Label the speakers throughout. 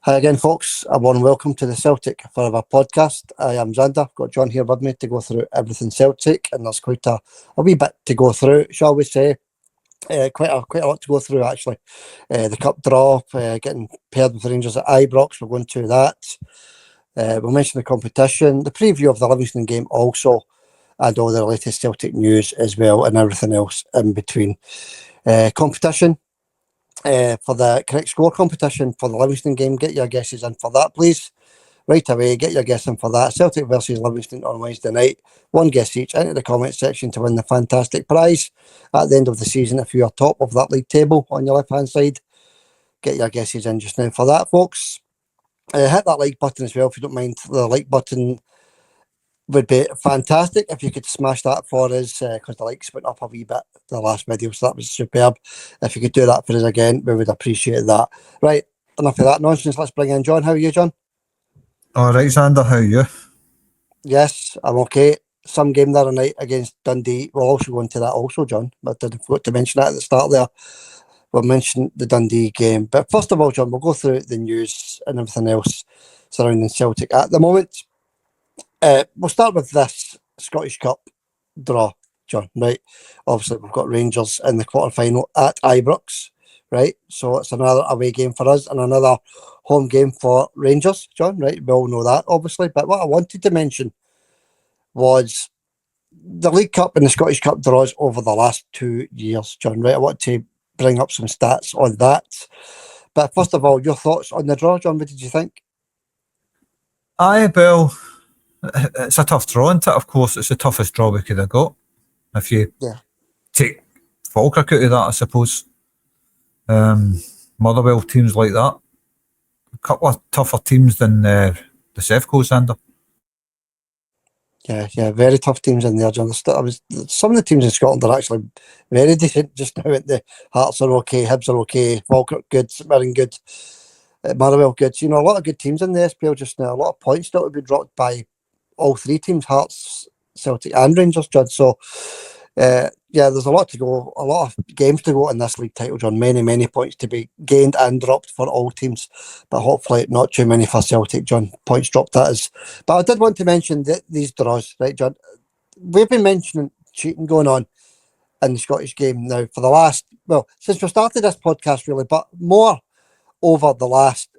Speaker 1: Hi again, folks. A warm welcome to the Celtic Forever podcast. I am Xander. Got John here with me to go through everything Celtic, and there's quite a wee bit to go through, shall we say? Quite a lot to go through, actually. The cup draw, getting paired with Rangers at Ibrox. We're going to that. We'll mention the competition, the preview of the Livingston game also, and all the latest Celtic news as well, and everything else in between. Competition. For the correct score competition for the Livingston game, get your guesses in for that, please. Right away, get your guess in for that. Celtic versus Livingston on Wednesday night. One guess each into the comment section to win the fantastic prize at the end of the season if you are top of that league table on your left-hand side. Get your guesses in just now for that, folks. Hit that like button as well if you don't mind. The like button would be fantastic if you could smash that for us, because the likes went up a wee bit the last video, so that was superb. If you could do that for us again, we would appreciate that. Right, enough of that nonsense. Let's bring in John. How are you, John?
Speaker 2: All right, Xander, how are you?
Speaker 1: Yes, I'm okay. Some game the other night against Dundee. We'll also go into that also, John, but I forgot to mention that at the start there. We'll mention the Dundee game. But first of all, John, we'll go through the news and everything else surrounding Celtic at the moment. We'll start with this Scottish Cup draw, John, right? Obviously, we've got Rangers in the quarter-final at Ibrox, right? So it's another away game for us and another home game for Rangers, John, right? We all know that, obviously. But what I wanted to mention was the League Cup and the Scottish Cup draws over the last 2 years, John, right? I want to bring up some stats on that. But first of all, your thoughts on the draw, John? What did you think?
Speaker 2: Well, it's a tough draw, isn't it? Of course, it's the toughest draw we could have got. If you take Falkirk out of that, I suppose. Motherwell, teams like that. A couple of tougher teams than the Sevco, Xander.
Speaker 1: Yeah, very tough teams in there, John. Some of the teams in Scotland are actually very decent just now. The Hearts are okay, Hibs are okay, Falkirk good, St Mirren good, Motherwell good. You know, a lot of good teams in the SPL just now. A lot of points still to be dropped by all three teams, Hearts, Celtic and Rangers, John. So, there's a lot to go, a lot of games to go in this league title, John. Many points to be gained and dropped for all teams, but hopefully not too many for Celtic, John. Points dropped, that is. But I did want to mention these draws, right, John? We've been mentioning cheating going on in the Scottish game now for the last, since we started this podcast, really, but more over the last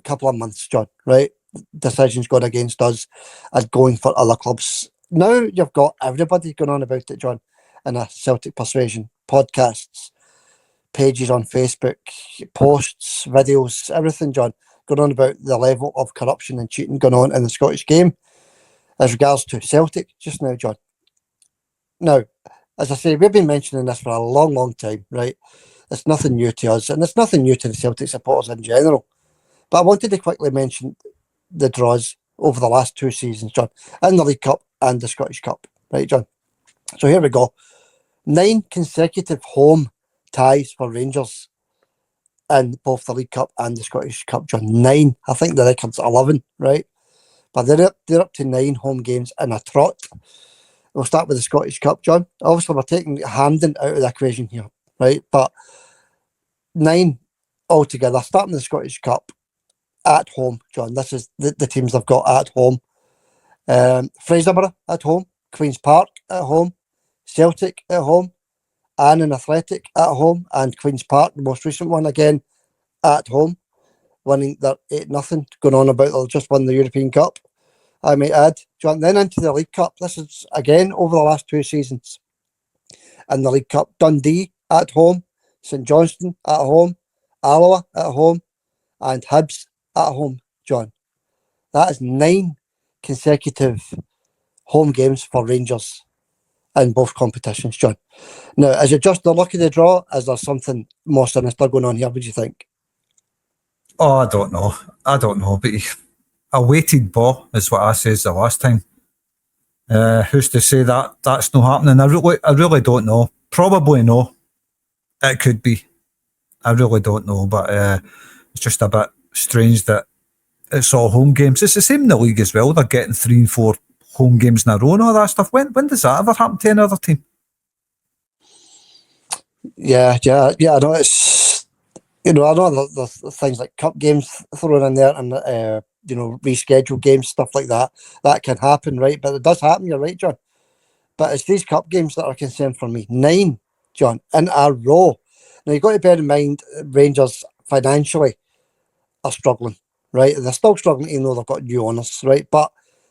Speaker 1: couple of months, John, right? Decisions going against us and going for other clubs. Now you've got everybody going on about it, John, in a Celtic Persuasion podcasts, pages on Facebook, posts, videos, everything, John, going on about the level of corruption and cheating going on in the Scottish game as regards to Celtic just now, John. Now, as I say, we've been mentioning this for a long time, right? It's nothing new to us, and it's nothing new to the Celtic supporters in general. But I wanted to quickly mention the draws over the last 2 seasons, John, in the League Cup and the Scottish Cup, right, John? So here we go. 9 consecutive home ties for Rangers in both the League Cup and the Scottish Cup, John. 9. I think the record's 11, right? But they're up to 9 home games in a trot. We'll start with the Scottish Cup, John. Obviously, we're taking Hampden out of the equation here, right? But 9 altogether, starting the Scottish Cup at home, John. This is the teams they've got at home. Fraserburgh at home, Queen's Park at home, Celtic at home, Annan Athletic at home, and Queen's Park, the most recent one, again at home, winning their 8-0, going on about they'll just won the European Cup, I might add. John, then into the League Cup. This is again over the last 2 seasons. In the League Cup, Dundee at home, St Johnstone at home, Alloa at home, and Hibs at home, John. That is 9 consecutive home games for Rangers in both competitions, John. Now, is it just the luck of the draw? Is there something more sinister going on here? What do you think?
Speaker 2: Oh, I don't know, but a weighted ball is what I says the last time. Who's to say that that's not happening? I really don't know. Probably no. It could be. I really don't know, but it's just a bit strange that it's all home games. It's the same in the league as well. They're getting 3 and 4 home games in a row and all that stuff. When does that ever happen to another team?
Speaker 1: Yeah. I know I know there's things like cup games thrown in there and, rescheduled games, stuff like that. That can happen, right? But it does happen, you're right, John. But it's these cup games that are concerned for me. 9, John, in a row. Now, you've got to bear in mind, Rangers financially are struggling, right? They're still struggling even though they've got new owners, right? But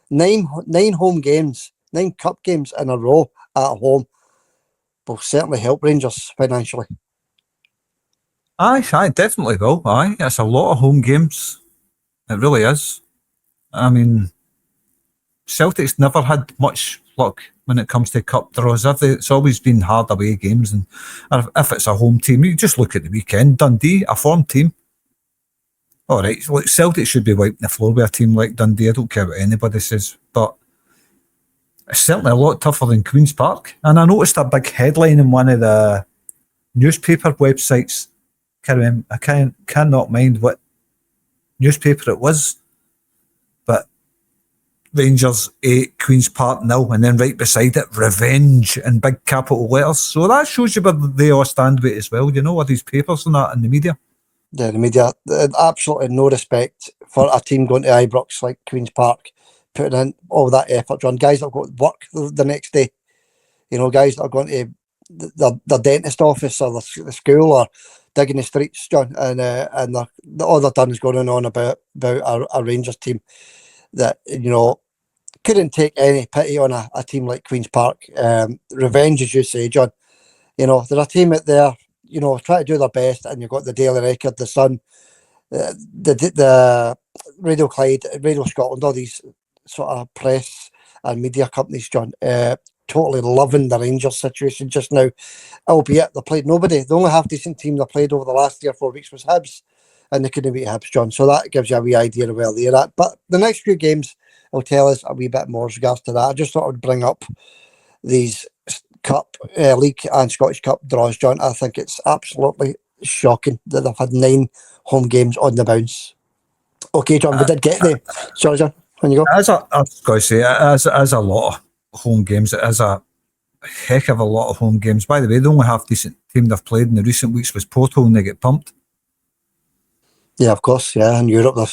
Speaker 1: nine home games, 9 cup games in a row at home will certainly help Rangers financially.
Speaker 2: Aye, definitely will. Aye, it's a lot of home games. It really is. I mean, Celtic's never had much luck when it comes to cup draws. It's always been hard away games, and if it's a home team, you just look at the weekend. Dundee, a form team. All right, look, Celtic should be wiping the floor with a team like Dundee. I don't care what anybody says, but it's certainly a lot tougher than Queen's Park. And I noticed a big headline in one of the newspaper websites. I cannot mind what newspaper it was, but Rangers 8, Queen's Park 0, and then right beside it, revenge in big capital letters. So that shows you where they all stand with it as well, all these papers and that in the media.
Speaker 1: Yeah, the media, absolutely no respect for a team going to Ibrox like Queen's Park, putting in all that effort, John. Guys that have got to work the next day, guys that are going to the dentist office or the school or digging the streets, John, and all they're done is going on about a Rangers team that, couldn't take any pity on a team like Queen's Park. Revenge, as you say, John. They're a team out there, try to do their best, and you've got the Daily Record, the Sun, the Radio Clyde, Radio Scotland, all these sort of press and media companies, John, totally loving the Rangers situation just now, albeit they played nobody. The only half-decent team they played over the last 3 or 4 weeks was Hibs, and they couldn't beat Hibs, John. So that gives you a wee idea of where they're at. But the next few games will tell us a wee bit more with regards to that. I just thought I would bring up these Cup, League and Scottish Cup draws, John. I think it's absolutely shocking that they've had 9 home games on the bounce. Okay, John, we did get there. Sorry, John, when you go.
Speaker 2: I was going to say, it is a lot of home games. It is a heck of a lot of home games. By the way, the only half-decent team they've played in the recent weeks was Porto, and they get pumped.
Speaker 1: Yeah, of course, yeah. In Europe, they're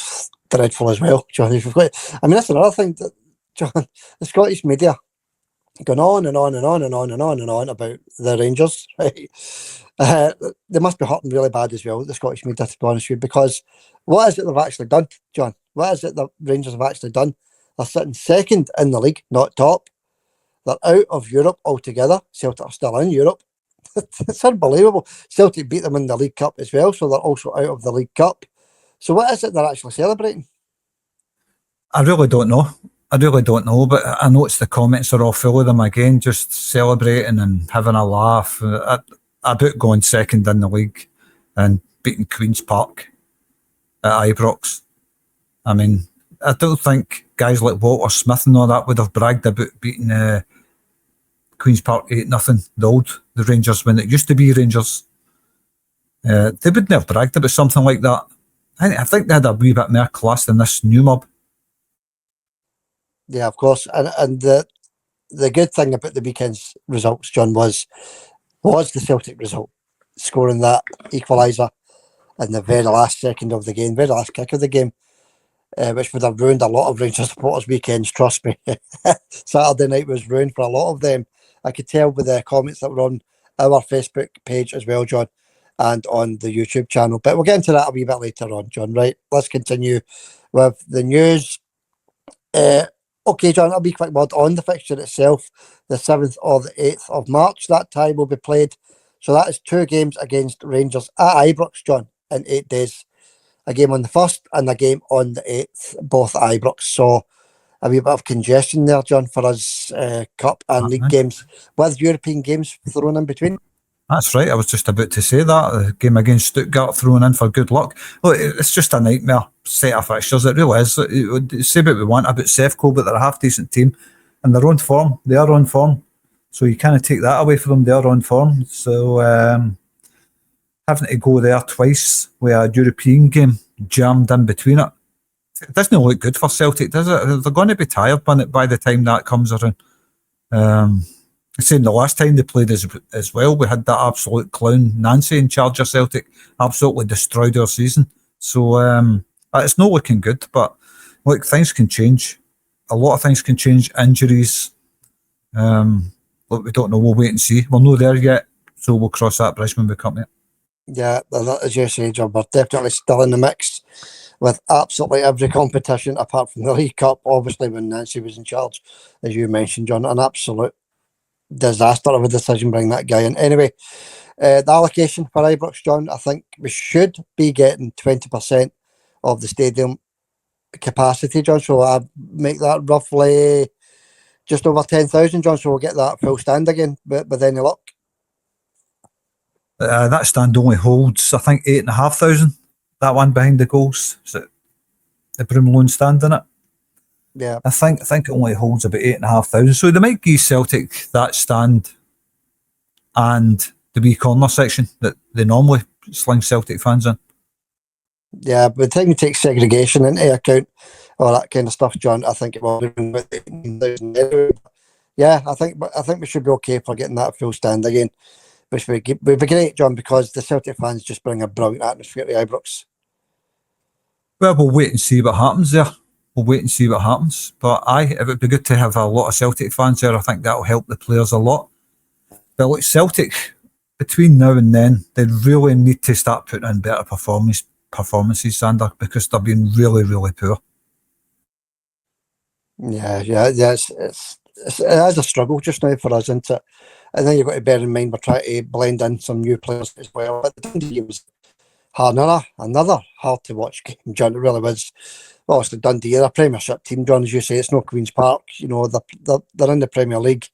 Speaker 1: dreadful as well, John. That's another thing, that, John, the Scottish media going on and on and on and on and on and on about the Rangers, right? They must be hurting really bad as well, the Scottish media, to be honest with you, because what is it they've actually done, John? What is it the Rangers have actually done? They're sitting second in the league, not top. They're out of Europe altogether. Celtic are still in Europe. It's unbelievable. Celtic beat them in the League Cup as well, so they're also out of the League Cup. So what is it they're actually celebrating?
Speaker 2: I really don't know. But I noticed the comments are all full of them again, just celebrating and having a laugh about going second in the league and beating Queen's Park at Ibrox. I mean, I don't think guys like Walter Smith and all that would have bragged about beating Queen's Park 8-0, the Rangers, when it used to be Rangers. They wouldn't have bragged about something like that. I think they had a wee bit more class than this new mob.
Speaker 1: Yeah, of course. And the good thing about the weekend's results, John, was the Celtic result, scoring that equaliser in the very last second of the game, very last kick of the game, which would have ruined a lot of Rangers supporters' weekends, trust me. Saturday night was ruined for a lot of them. I could tell with the comments that were on our Facebook page as well, John, and on the YouTube channel. But we'll get into that a wee bit later on, John, right? Let's continue with the news. Okay, John, a wee quick word on the fixture itself. The 7th or the 8th of March, that tie will be played. So that is 2 games against Rangers at Ibrox, John, in 8 days. A game on the 1st and a game on the 8th, both at Ibrox. So a wee bit of congestion there, John, for us Cup and League games, with European games thrown in between.
Speaker 2: That's right, I was just about to say that. The game against Stuttgart thrown in for good luck. Look, it's just a nightmare set of fixtures, it really is. Say what we want about Sevco, but they're a half-decent team and they're on form. They are on form. So you can't take that away from them. They are on form. So having to go there twice with a European game jammed in between it doesn't look good for Celtic, does it? They're going to be tired by the time that comes around. Saying the last time they played as well, we had that absolute clown Nancy in charge of Celtic, absolutely destroyed our season. So it's not looking good, but look, things can change. A lot of things can change. Injuries. Look, we don't know. We'll wait and see. We're not there yet, so we'll cross that bridge when we come to it.
Speaker 1: Yeah, as you say, John, we're definitely still in the mix with absolutely every competition apart from the League Cup. Obviously, when Nancy was in charge, as you mentioned, John, an absolute disaster of a decision bringing that guy in. Anyway, the allocation for Ibrox, John, I think we should be getting 20% of the stadium capacity, John. So I make that roughly just over 10,000, John. So we'll get that full stand again, but with any luck.
Speaker 2: That stand only holds, I think, 8,500. That one behind the goals, is it the Broomloan stand in it?
Speaker 1: Yeah,
Speaker 2: I think it only holds about 8,500. So they might give Celtic that stand and the wee corner section that they normally sling Celtic fans in.
Speaker 1: Yeah, by the time you take segregation into account, all that kind of stuff, John, I think it will be about 18,000 anyway. Yeah, I think we should be okay for getting that full stand again, which would be great, John, because the Celtic fans just bring a brilliant atmosphere to Ibrox.
Speaker 2: Well, we'll wait and see what happens there. We'll wait and see what happens. But it would be good to have a lot of Celtic fans there. I think that'll help the players a lot. But look, Celtic, between now and then, they really need to start putting in better performances, Sander, because they've been really, really poor.
Speaker 1: Yeah, it is a struggle just now for us, isn't it? And then you've got to bear in mind we're trying to blend in some new players as well. But the Dundee game was another hard to watch game, John. It really was. Well, it's the Dundee, they're a Premiership team, John, as you say. It's no Queen's Park. You know, they're in the Premier League.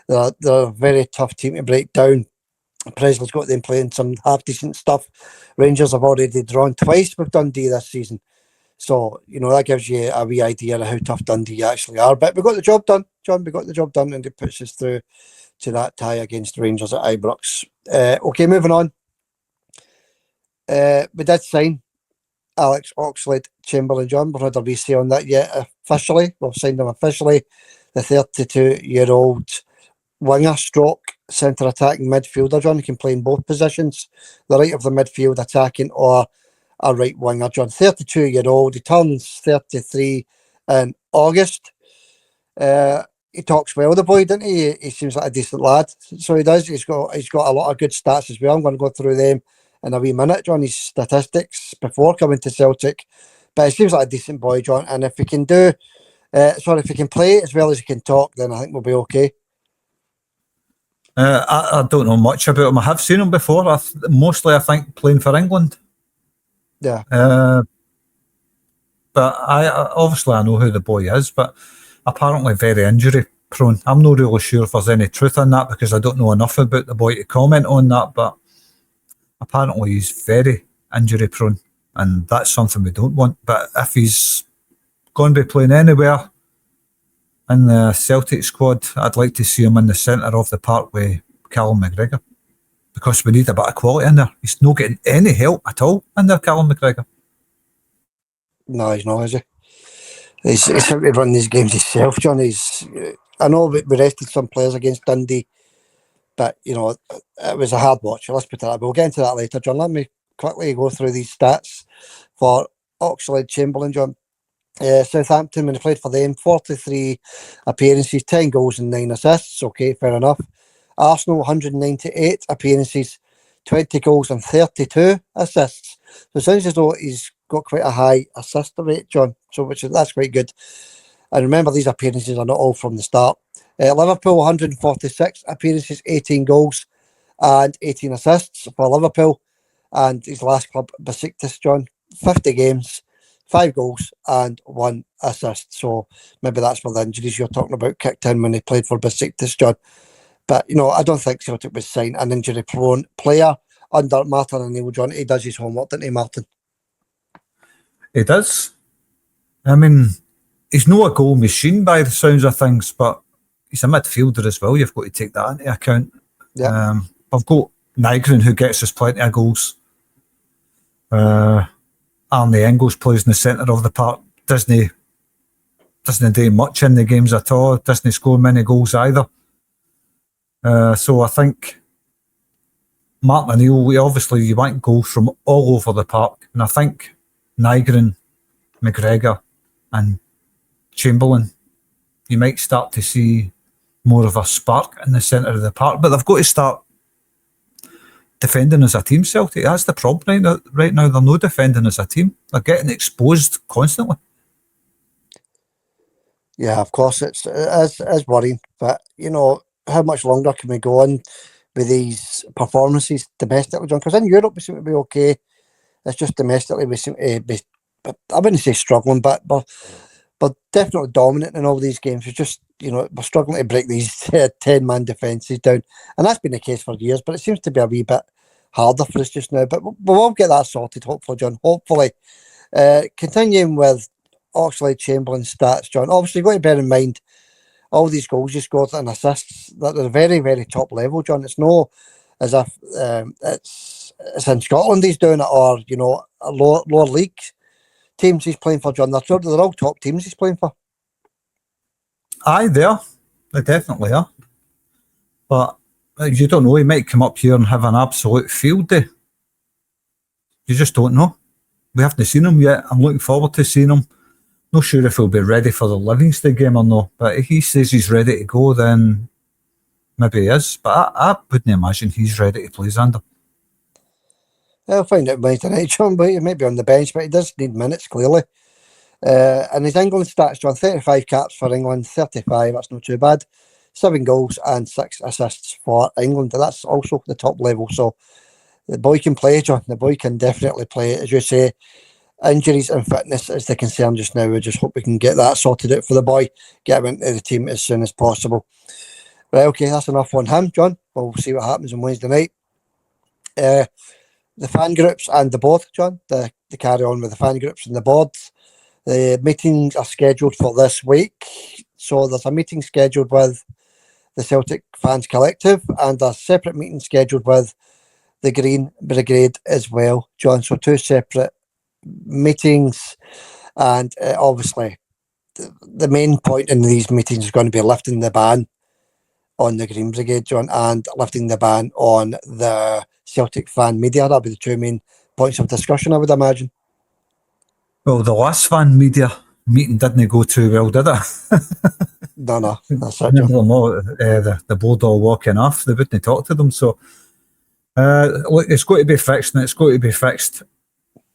Speaker 1: They're a very tough team to break down. Presley's got them playing some half decent stuff. Rangers have already drawn twice with Dundee this season. So, you know, that gives you a wee idea of how tough Dundee actually are. But we got the job done, John. We got the job done, and it puts us through to that tie against Rangers at Ibrox. Okay, moving on. We did sign Alex Oxlade-Chamberlain, John. We've had a wee say on that yet officially. We've signed him officially. The 32-year-old winger stroke centre attacking midfielder, John. He can play in both positions, the right of the midfield attacking or a right winger, John. 32-year-old. He turns 33 in August. He talks well, the boy, doesn't he? He seems like a decent lad. So he does. He's got a lot of good stats as well. I'm going to go through them in a wee minute, John, his statistics before coming to Celtic. But he seems like a decent boy, John. And if he can if he can play as well as he can talk, then I think we'll be okay.
Speaker 2: I don't know much about him. I have seen him before. Mostly, I think, playing for England.
Speaker 1: Yeah.
Speaker 2: But obviously I know who the boy is, but apparently very injury prone. I'm not really sure if there's any truth in that because I don't know enough about the boy to comment on that, but apparently he's very injury prone and that's something we don't want. But if he's going to be playing anywhere in the Celtic squad, I'd like to see him in the centre of the park with Callum McGregor because we need a bit of quality in there. He's not getting any help at all in there, Callum McGregor.
Speaker 1: No, he's not, is he? He's having to run these games himself, John. I know we rested some players against Dundee, but, you know, it was a hard watch. Let's put it that. We'll get into that later, John. Let me quickly go through these stats for Oxlade-Chamberlain, John. Southampton, when he played for them, 43 appearances, 10 goals and 9 assists. Okay, fair enough. Arsenal, 198 appearances, 20 goals and 32 assists. So it sounds as though he's got quite a high assist rate, John. So that's quite good. And remember, these appearances are not all from the start. Liverpool, 146 appearances, 18 goals and 18 assists for Liverpool. And his last club, Besiktas, John, 50 games, 5 goals and 1 assist. So maybe that's where the injuries you're talking about kicked in when he played for Besiktas, John. But, you know, I don't think Celtic would sign an injury-prone player under Martin O'Neill, John. He does his homework, doesn't he, Martin?
Speaker 2: He does. I mean, he's not a goal machine by the sounds of things, but he's a midfielder as well. You've got to take that into account.
Speaker 1: Yeah.
Speaker 2: I've got Nygren, who gets us plenty of goals. Arnie Engels plays in the centre of the park. Doesn't do much in the games at all. Doesn't score many goals either. So I think Martin O'Neill, you want goals from all over the park. And I think Nygren, McGregor and Chamberlain, you might start to see more of a spark in the centre of the park. But they've got to start defending as a team, Celtic. That's the problem right now. They're not defending as a team. They're getting exposed constantly.
Speaker 1: Yeah, of course, it's worrying. But, how much longer can we go on with these performances domestically, John? Because in Europe we seem to be okay. It's just domestically we seem to be, I wouldn't say struggling, but definitely dominant in all these games. We're just, we're struggling to break these 10-man defences down. And that's been the case for years, but it seems to be a wee bit harder for us just now. But we'll get that sorted, hopefully, John. Hopefully. Continuing with Oxlade Chamberlain stats, John. Obviously, you've got to bear in mind all these goals you scored and assists that are very, very top level, John. It's no as if it's in Scotland he's doing it, or a lower league teams he's playing for, John. They're all top teams he's playing for.
Speaker 2: Aye, they definitely are. But you don't know, he might come up here and have an absolute field day. You just don't know. We haven't seen him yet. I'm looking forward to seeing him. Not sure if he'll be ready for the Livingston game or no, but if he says he's ready to go, then maybe he is. But I wouldn't imagine he's ready to play, Xander.
Speaker 1: I'll find out by tonight, John, but he might be on the bench, but he does need minutes, clearly. And his England stats, John, 35 caps for England, 35, that's not too bad. 7 goals and 6 assists for England, and that's also the top level. So the boy can play, John. The boy can definitely play. As you say, injuries and fitness is the concern just now. We just hope we can get that sorted out for the boy, get him into the team as soon as possible. Right, okay, that's enough on him, John. We'll see what happens on Wednesday night. The fan groups and the board, John, the carry on with the fan groups and the boards. The meetings are scheduled for this week. So there's a meeting scheduled with the Celtic Fans Collective and a separate meeting scheduled with the Green Brigade as well, John. So 2 separate meetings, and obviously the main point in these meetings is going to be lifting the ban on the Green Brigade, John, and lifting the ban on the Celtic fan media. That'll be the 2 main points of discussion, I would imagine.
Speaker 2: Well, the last fan media meeting didn't go too well, did it?
Speaker 1: No, that's it, John.
Speaker 2: The board all walking off. They wouldn't talk to them. So look, it's got to be fixed, and it's got to be fixed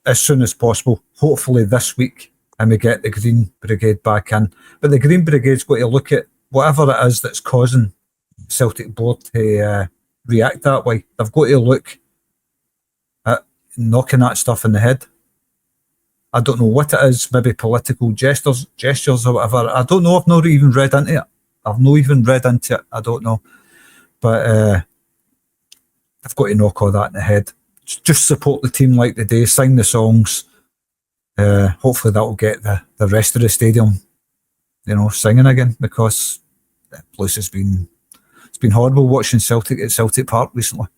Speaker 2: as soon as possible. Hopefully this week, and we get the Green Brigade back in. But the Green Brigade's got to look at whatever it is that's causing Celtic board to react that way. They've got to look at knocking that stuff in the head. I don't know what it is, maybe political gestures or whatever. I don't know. I've not even read into it. I don't know. But they've got to knock all that in the head. Just support the team like today, sing the songs. Hopefully that will get the rest of the stadium, singing again, because the place has been horrible watching Celtic at Celtic Park recently.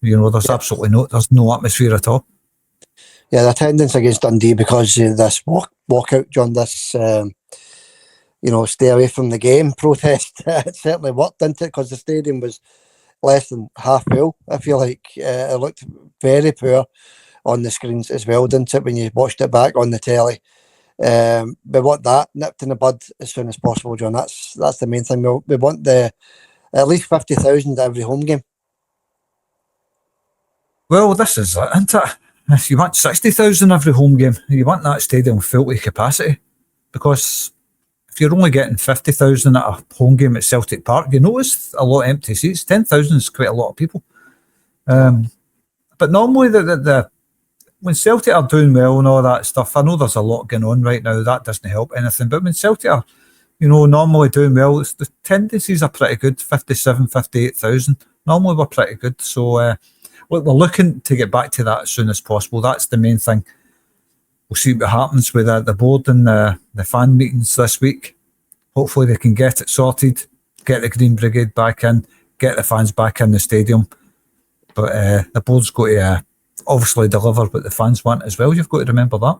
Speaker 2: There's absolutely no atmosphere at all.
Speaker 1: Yeah, the attendance against Dundee, because of this walkout, John, this stay away from the game protest, it certainly worked, didn't it? Because the stadium was less than half full. I feel like it looked very poor on the screens as well, didn't it, when you watched it back on the telly? We want that nipped in the bud as soon as possible, John. That's the main thing. We want at least 50,000 every home game.
Speaker 2: Well, this is it, isn't it? If you want 60,000 every home game, you want that stadium full to capacity, because if you're only getting 50,000 at a home game at Celtic Park, you notice a lot of empty seats. 10,000 is quite a lot of people. But normally, when Celtic are doing well and all that stuff, I know there's a lot going on right now. That doesn't help anything. But when Celtic are, normally doing well, the tendencies are pretty good. 57, 58,000. Normally, we're pretty good. So, we're looking to get back to that as soon as possible. That's the main thing. We'll see what happens with the board and the fan meetings this week. Hopefully they can get it sorted, get the Green Brigade back in, get the fans back in the stadium. But the board's got to obviously deliver what the fans want as well. You've got to remember that.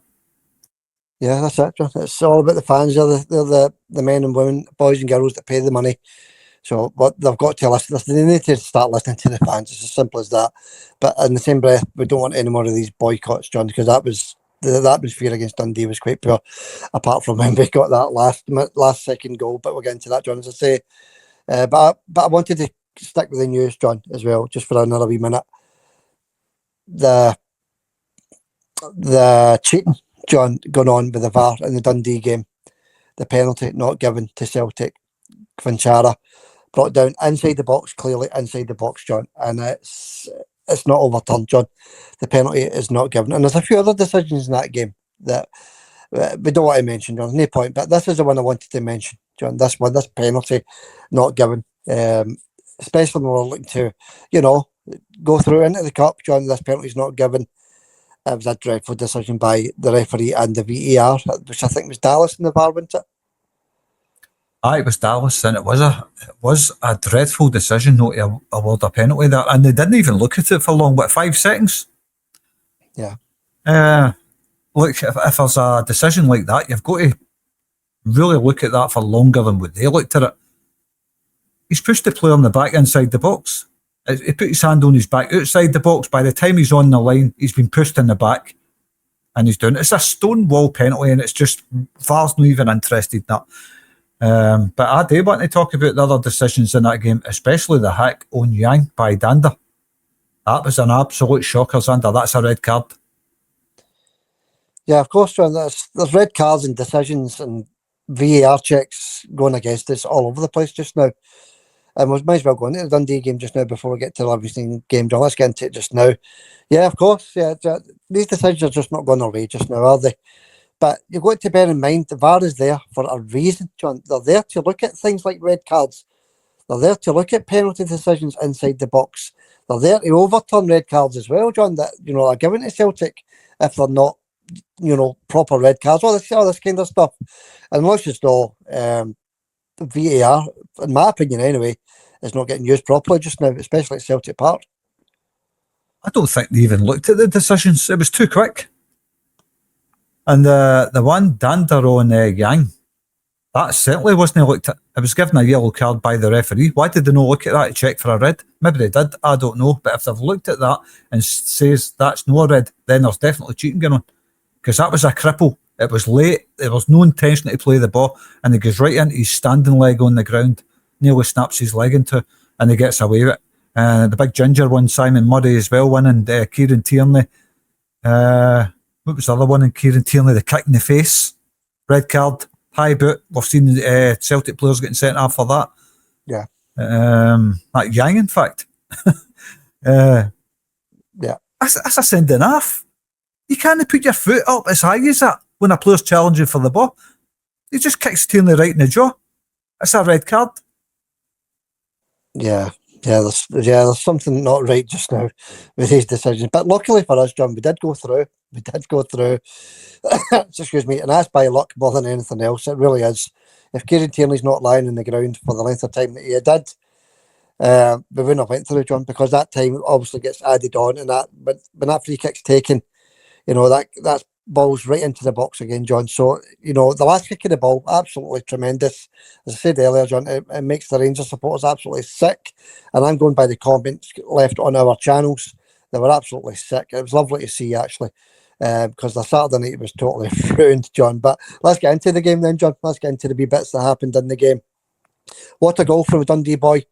Speaker 1: Yeah, that's it, John. It's all about the fans. They're the men and women, boys and girls that pay the money So but they've got to listen. They need to start listening to the fans. It's as simple as that. But in the same breath, we don't want any more of these boycotts, John, because the atmosphere against Dundee was quite poor, apart from when we got that last second goal. But we'll get into that, John, as I say. But I wanted to stick with the news, John, as well, just for another wee minute. The cheating, John, going on with the VAR in the Dundee game, the penalty not given to Celtic, Quinchara brought down inside the box, clearly inside the box, John, and it's not overturned, John. The penalty is not given, and there's a few other decisions in that game that we don't want to mention, John. No point, but this is the one I wanted to mention, John. This penalty not given, especially when we're looking to, go through into the cup, John. This penalty is not given. It was a dreadful decision by the referee and the VAR, which I think was Dallas in the VAR, wasn't it?
Speaker 2: Aye, it was Dallas, and it was a dreadful decision not to award a penalty there, and they didn't even look at it for long. What, 5 seconds?
Speaker 1: Yeah.
Speaker 2: Look, if there's a decision like that, you've got to really look at that for longer than what they looked at it. He's pushed the player in the back inside the box. He put his hand on his back outside the box. By the time he's on the line, he's been pushed in the back, and he's doing it. It's a stone wall penalty, and it's just VAR's not even interested in that. But I do want to talk about the other decisions in that game, especially the hack on Yang by Dander. That was an absolute shocker, Xander. That's a red card.
Speaker 1: Yeah, of course, John. There's red cards and decisions and VAR checks going against us all over the place just now. And we might as well go into the Dundee game just now before we get to the Livingston game, John. Let's get into it just now. Yeah, of course. Yeah, these decisions are just not going away just now, are they? But you've got to bear in mind the VAR is there for a reason, John. They're there to look at things like red cards. They're there to look at penalty decisions inside the box. They're there to overturn red cards as well, John, that, are given to Celtic if they're not, proper red cards, all this kind of stuff. And let's just know, VAR, in my opinion anyway, is not getting used properly just now, especially at Celtic Park.
Speaker 2: I don't think they even looked at the decisions. It was too quick. And the one Dander on Yang, that certainly wasn't looked at. It was given a yellow card by the referee. Why did they not look at that to check for a red? Maybe they did, I don't know. But if they've looked at that and says that's no red, then there's definitely cheating going on. Because that was a cripple. It was late. There was no intention to play the ball. And he goes right into his standing leg on the ground. Nearly snaps his leg into, and he gets away with it. The big ginger one, Simon Murray as well, winning Kieran Tierney. What was the other one in Kieran Tierney? The kick in the face. Red card. High boot. We've seen Celtic players getting sent off for that.
Speaker 1: Yeah.
Speaker 2: Like Yang, in fact.
Speaker 1: Yeah.
Speaker 2: That's a sending off. You can't put your foot up as high as that when a player's challenging for the ball. He just kicks Tierney right in the jaw. That's a red card. Yeah,
Speaker 1: there's something not right just now with these decisions. But luckily for us, John, we did go through. Excuse me, and that's by luck more than anything else. It really is. If Kieran Tierney's not lying in the ground for the length of time that he did, we wouldn't have went through, John, because that time obviously gets added on, and when that free kick's taken, that ball's right into the box again, John. So, the last kick of the ball, absolutely tremendous. As I said earlier, John, it makes the Rangers supporters absolutely sick. And I'm going by the comments left on our channels. They were absolutely sick. It was lovely to see, actually, because the Saturday night was totally ruined, John. But let's get into the game then, John. Let's get into the wee bits that happened in the game. What a goal from a Dundee boy.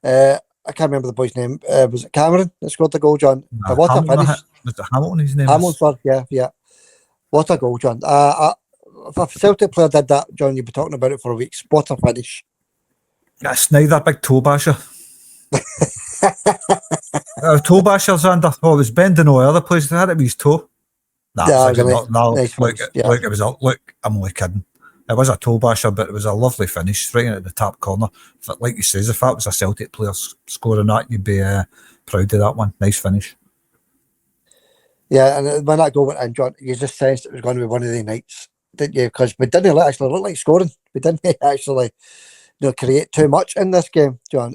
Speaker 1: I can't remember the boy's name. Was it Cameron that scored the goal, John? But what a finish.
Speaker 2: Was it Hamilton, his name?
Speaker 1: Hamilton, yeah. What a goal, John. If a Celtic player did that, John, you'd be talking about it for weeks. What a finish.
Speaker 2: Yeah, Snyder, big toe basher. Toe basher, Xander. Oh, it was bending all other places. They had it with his toe. Nice, look, I'm only kidding. It was a toe basher, but it was a lovely finish, right in at the top corner. Like you says, if that was a Celtic player scoring that, you'd be proud of that one. Nice finish.
Speaker 1: Yeah, and when that goal went in, John, you just sensed it was going to be one of the nights, didn't you? Because we didn't actually look like scoring. We didn't actually create too much in this game, John.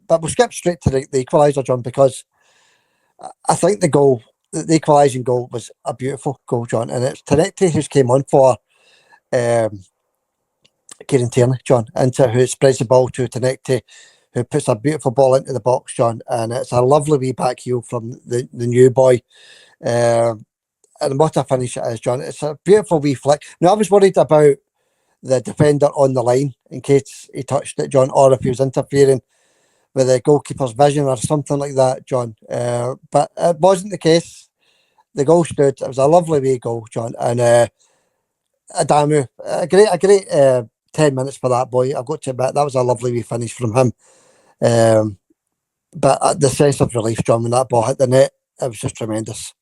Speaker 1: But we'll skip straight to the equaliser, John, because I think the equalising goal was a beautiful goal, John. And it's Tanetti who came on for Kieran Tierney, John, into who spreads the ball to Tenecte, who puts a beautiful ball into the box, John, and it's a lovely wee back heel from the new boy. And what a finish it is, John. It's a beautiful wee flick. Now, I was worried about the defender on the line in case he touched it, John, or if he was interfering with the goalkeeper's vision or something like that, John. But it wasn't the case. The goal stood. It was a lovely wee goal, John. And Adamu, a great 10 minutes for that boy. I've got to admit, that was a lovely wee finish from him. But the sense of relief, John, when that ball hit the net, it was just tremendous.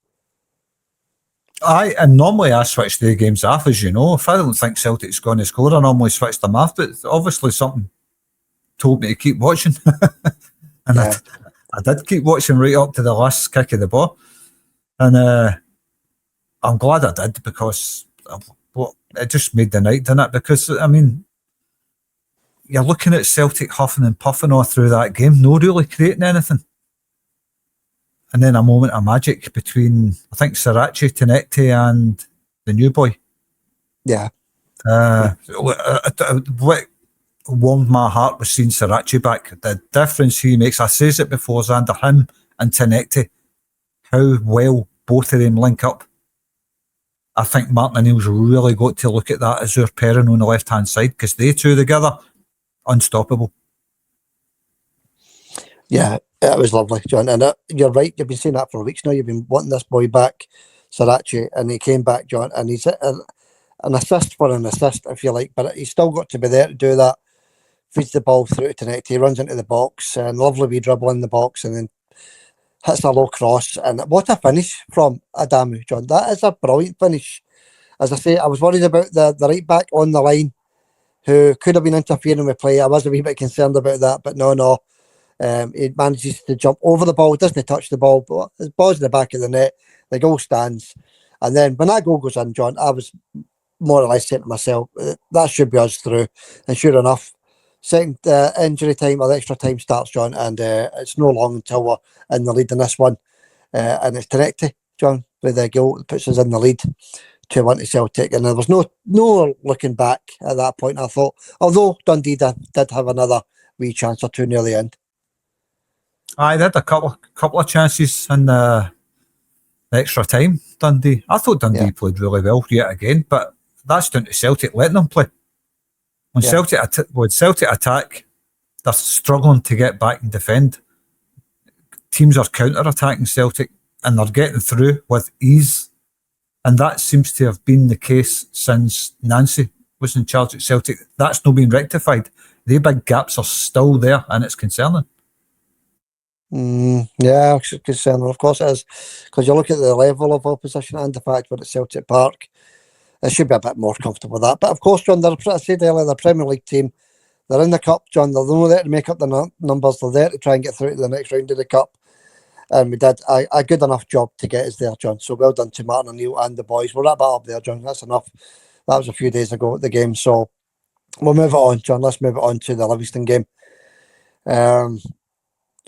Speaker 2: And normally I switch the games off, as you know. If I don't think Celtic's going to score, I normally switch them off. But obviously something told me to keep watching. And yeah. I did keep watching right up to the last kick of the ball. And I'm glad I did, because it just made the night, didn't it? Because, I mean, you're looking at Celtic huffing and puffing all through that game, no really creating anything. And then a moment of magic between, I think, Sriracha, Tenecte and the new boy.
Speaker 1: Yeah.
Speaker 2: What warmed my heart was seeing Sriracha back. The difference he makes, I says it before, is under him and Tenecte, how well both of them link up. I think Martin O'Neill's really got to look at that as their pairing on the left-hand side, because they two together, unstoppable.
Speaker 1: Yeah, it was lovely, John. And you're right, you've been saying that for weeks now. You've been wanting this boy back, Sriracha, and he came back, John, and he's an assist for an assist, if you like, but he's still got to be there to do that. Feeds the ball through to Tenecte, he runs into the box, and lovely wee dribble in the box, and then hits a low cross. And what a finish from Adamu, John. That is a brilliant finish. As I say, I was worried about the right back on the line, who could have been interfering with play. I was a wee bit concerned about that, but no. He manages to jump over the ball, doesn't touch the ball, but the ball's in the back of the net, the goal stands. And then when that goal goes in, John, I was more or less saying to myself, that should be us through. And sure enough, second injury time or the extra time starts, John, and it's no long until we're in the lead in this one. And it's Tenecte, John, with the goal that puts us in the lead 2-1 to Celtic. And there was no looking back at that point, I thought, although Dundee did have another wee chance or two near the end.
Speaker 2: I had a couple of chances in the extra time, Dundee. I thought Dundee played really well yet again, but that's down to Celtic letting them play. When Celtic attack, they're struggling to get back and defend. Teams are counter-attacking Celtic, and they're getting through with ease. And that seems to have been the case since Nancy was in charge at Celtic. That's not been rectified. The big gaps are still there, and it's concerning.
Speaker 1: Yeah, it's concerning. Of course it is, because you look at the level of opposition and the fact we're at Celtic Park, it should be a bit more comfortable with that. But of course, John, I said earlier, the Premier League team, they're in the Cup, John. They're not there to make up the numbers. They're there to try and get through to the next round of the Cup. And we did a good enough job to get us there, John. So well done to Martin O'Neill and the boys. We're that bit up there, John. That's enough. That was a few days ago at the game. So we'll move it on, John. Let's move it on to the Livingston game.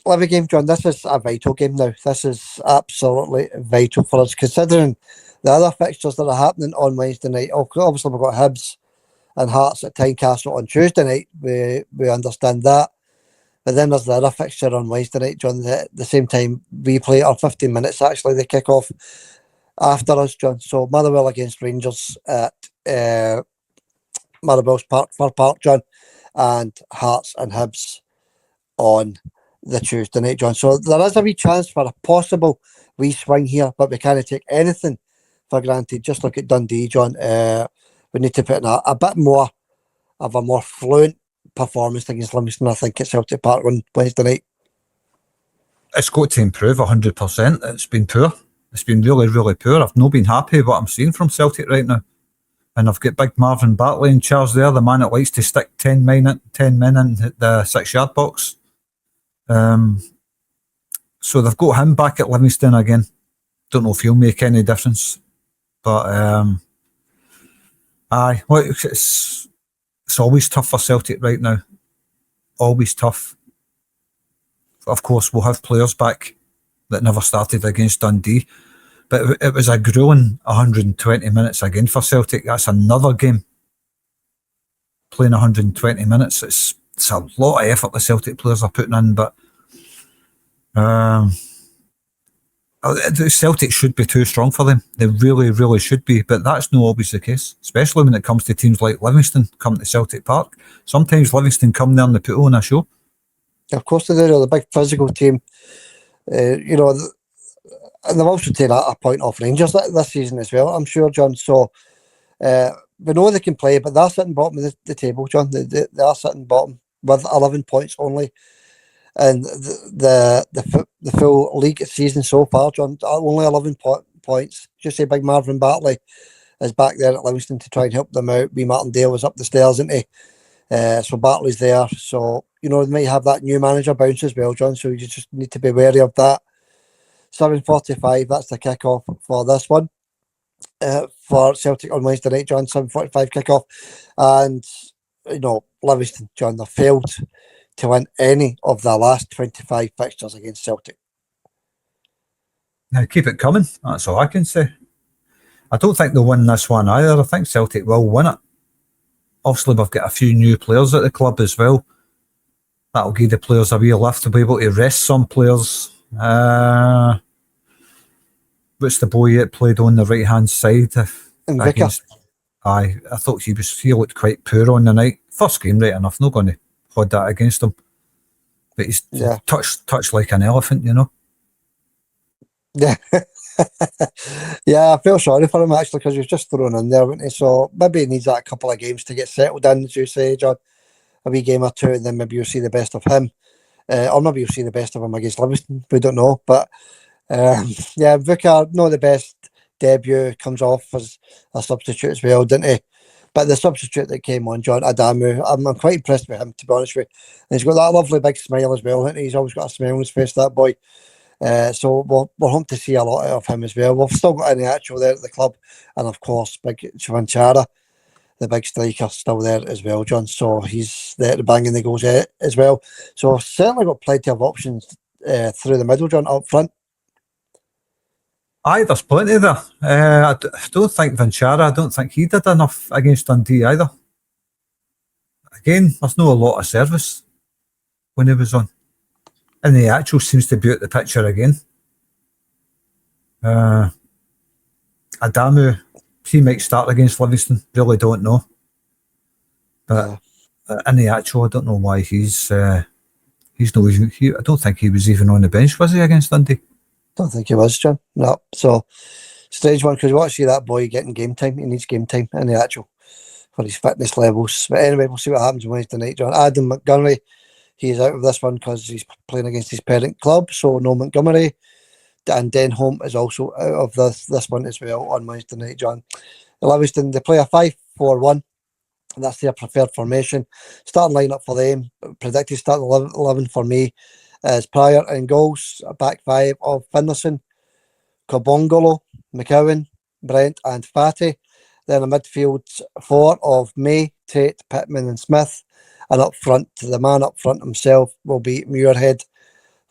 Speaker 1: Livy game, John, this is a vital game now. This is absolutely vital for us, considering the other fixtures that are happening on Wednesday night. Obviously, we've got Hibs and Hearts at Tynecastle on Tuesday night. We understand that. But then there's the other fixture on Wednesday night, John, at the same time we play, or 15 minutes actually, they kick off after us, John. So Motherwell against Rangers at Motherwell's Park, John, and Hearts and Hibs on the Tuesday night, John. So there is a wee chance for a possible wee swing here, but we can't take anything for granted. Just look at Dundee, John. We need to put in a bit more of a more fluent performance against Livingston, I think, at Celtic Park on Wednesday night.
Speaker 2: It's got to improve 100%. It's been poor. It's been really, really poor. I've not been happy with what I'm seeing from Celtic right now. And I've got big Marvin Bartley in charge there, the man that likes to stick 10 men in the 6-yard box. So they've got him back at Livingston again. Don't know if he'll make any difference, but it's always tough for Celtic right now. Always tough. Of course, we'll have players back that never started against Dundee, but it was a grueling 120 minutes again for Celtic. That's another game playing 120 minutes. It's a lot of effort the Celtic players are putting in, but the Celtic should be too strong for them. They really, really should be, but that's not always the case, especially when it comes to teams like Livingston coming to Celtic Park. Sometimes Livingston come there and they put on a show.
Speaker 1: Of course they do. They're the big physical team. You know, and they've also taken a point off Rangers this season as well, I'm sure, John. So we know they can play, but they're sitting bottom of the table, John. They are sitting bottom with 11 points only. And the full league season so far, John, only 11 points. Just say big Marvin Bartley is back there at Livingston to try and help them out. Wee Martindale was up the stairs, isn't he? So Bartley's there. So, you know, they might have that new manager bounce as well, John. So you just need to be wary of that. 7:45, that's the kick-off for this one. For Celtic on Wednesday night, John, 7:45 kick-off. And, you know, Livingston, John, they failed to win any of the last 25 fixtures against Celtic.
Speaker 2: Now keep it coming. That's all I can say. I don't think they'll win this one either. I think Celtic will win it. Obviously, we've got a few new players at the club as well. That'll give the players a wee lift to be able to rest some players. What's the boy that played on the right-hand side?
Speaker 1: Against,
Speaker 2: I thought he looked quite poor on the night. First game, right enough. Not going to hold that against him. But he's touched like an elephant, you know.
Speaker 1: Yeah. Yeah, I feel sorry for him actually because he was just thrown in there, wasn't he? So maybe he needs that couple of games to get settled in, as you say, John. A wee game or two, and then maybe you'll see the best of him. Or maybe you'll see the best of him against Livingston. We don't know. But yeah, Vicar, not the best debut, comes off as a substitute as well, didn't he? But the substitute that came on, John Adamu, I'm quite impressed with him, to be honest with you. And he's got that lovely big smile as well, hasn't he? He's always got a smile on his face, that boy. So we're hoping to see a lot of him as well. We've still got Iniacho there at the club, and of course, big Chavanchara, the big striker, still there as well, John. So he's there to bang in the goals as well. So certainly got plenty of options through the middle, John, up front.
Speaker 2: Aye, there's plenty there. I don't think Vanchara, I don't think he did enough against Dundee either. Again, there's not a lot of service when he was on. And the actual seems to be out the picture again. Adamu, he might start against Livingston, really don't know. But in the actual, I don't know why he's not even, I don't think he was even on the bench, was he, against Dundee?
Speaker 1: Don't think he was, John. No. So, strange one, because you want to see that boy getting game time. He needs game time in the actual for his fitness levels. But anyway, we'll see what happens Wednesday night, John. Adam Montgomery, he's out of this one because he's playing against his parent club, so no Montgomery. And Denholm is also out of this one as well on Wednesday night, John. Livingston, they play a 5-4-1, and that's their preferred formation. Starting lineup for them, predicted starting 11 for me, is Pryor in goals, a back five of Finlayson, Kobongolo, McCowan, Brent and Fatty. Then a midfield four of May, Tate, Pittman and Smith. And up front, the man up front himself will be Muirhead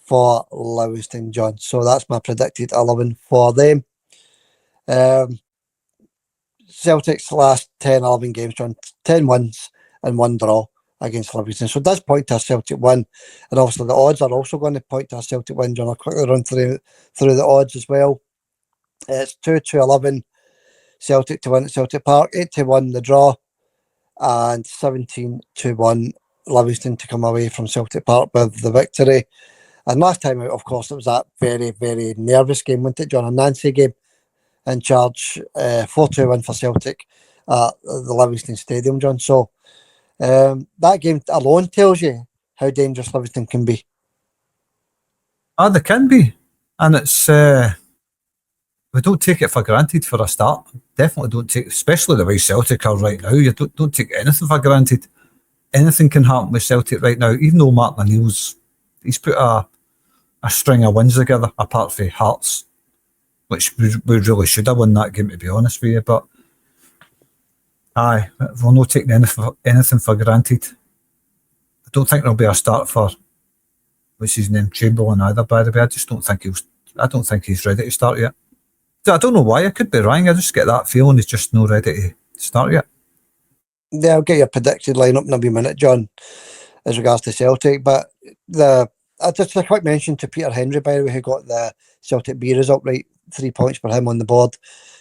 Speaker 1: for Livingston, John. So that's my predicted 11 for them. Celtic's last 10-11 games, John, 10 wins and 1 draw against Livingston. So it does point to a Celtic win. And obviously the odds are also going to point to a Celtic win, John. I'll quickly run through the odds as well. It's 2-11 Celtic to win at Celtic Park, 8-1 the draw, and 17-1 Livingston to come away from Celtic Park with the victory. And last time out, of course, it was that very, very nervous game, wasn't it, John? A Nancy game in charge, 4-2 win for Celtic at the Livingston Stadium, John. So that game alone tells you how dangerous Livingston can be.
Speaker 2: They can be. And it's we don't take it for granted for a start. Definitely don't take, especially the way Celtic are right now. You don't take anything for granted. Anything can happen with Celtic right now. Even though Martin O'Neill's, he's put a string of wins together, apart from Hearts, which we really should have won that game, to be honest with you. But aye, we're not taking anything for granted. I don't think there'll be a start for what's his name, Chamberlain either. By the way, I don't think he's ready to start yet. I don't know why. I could be wrong. I just get that feeling he's just not ready to start yet.
Speaker 1: Yeah, I'll get your predicted lineup in a wee minute, John, as regards to Celtic. But just a quick mention to Peter Henry, by the way, who got the Celtic B result right. 3 points for him on the board.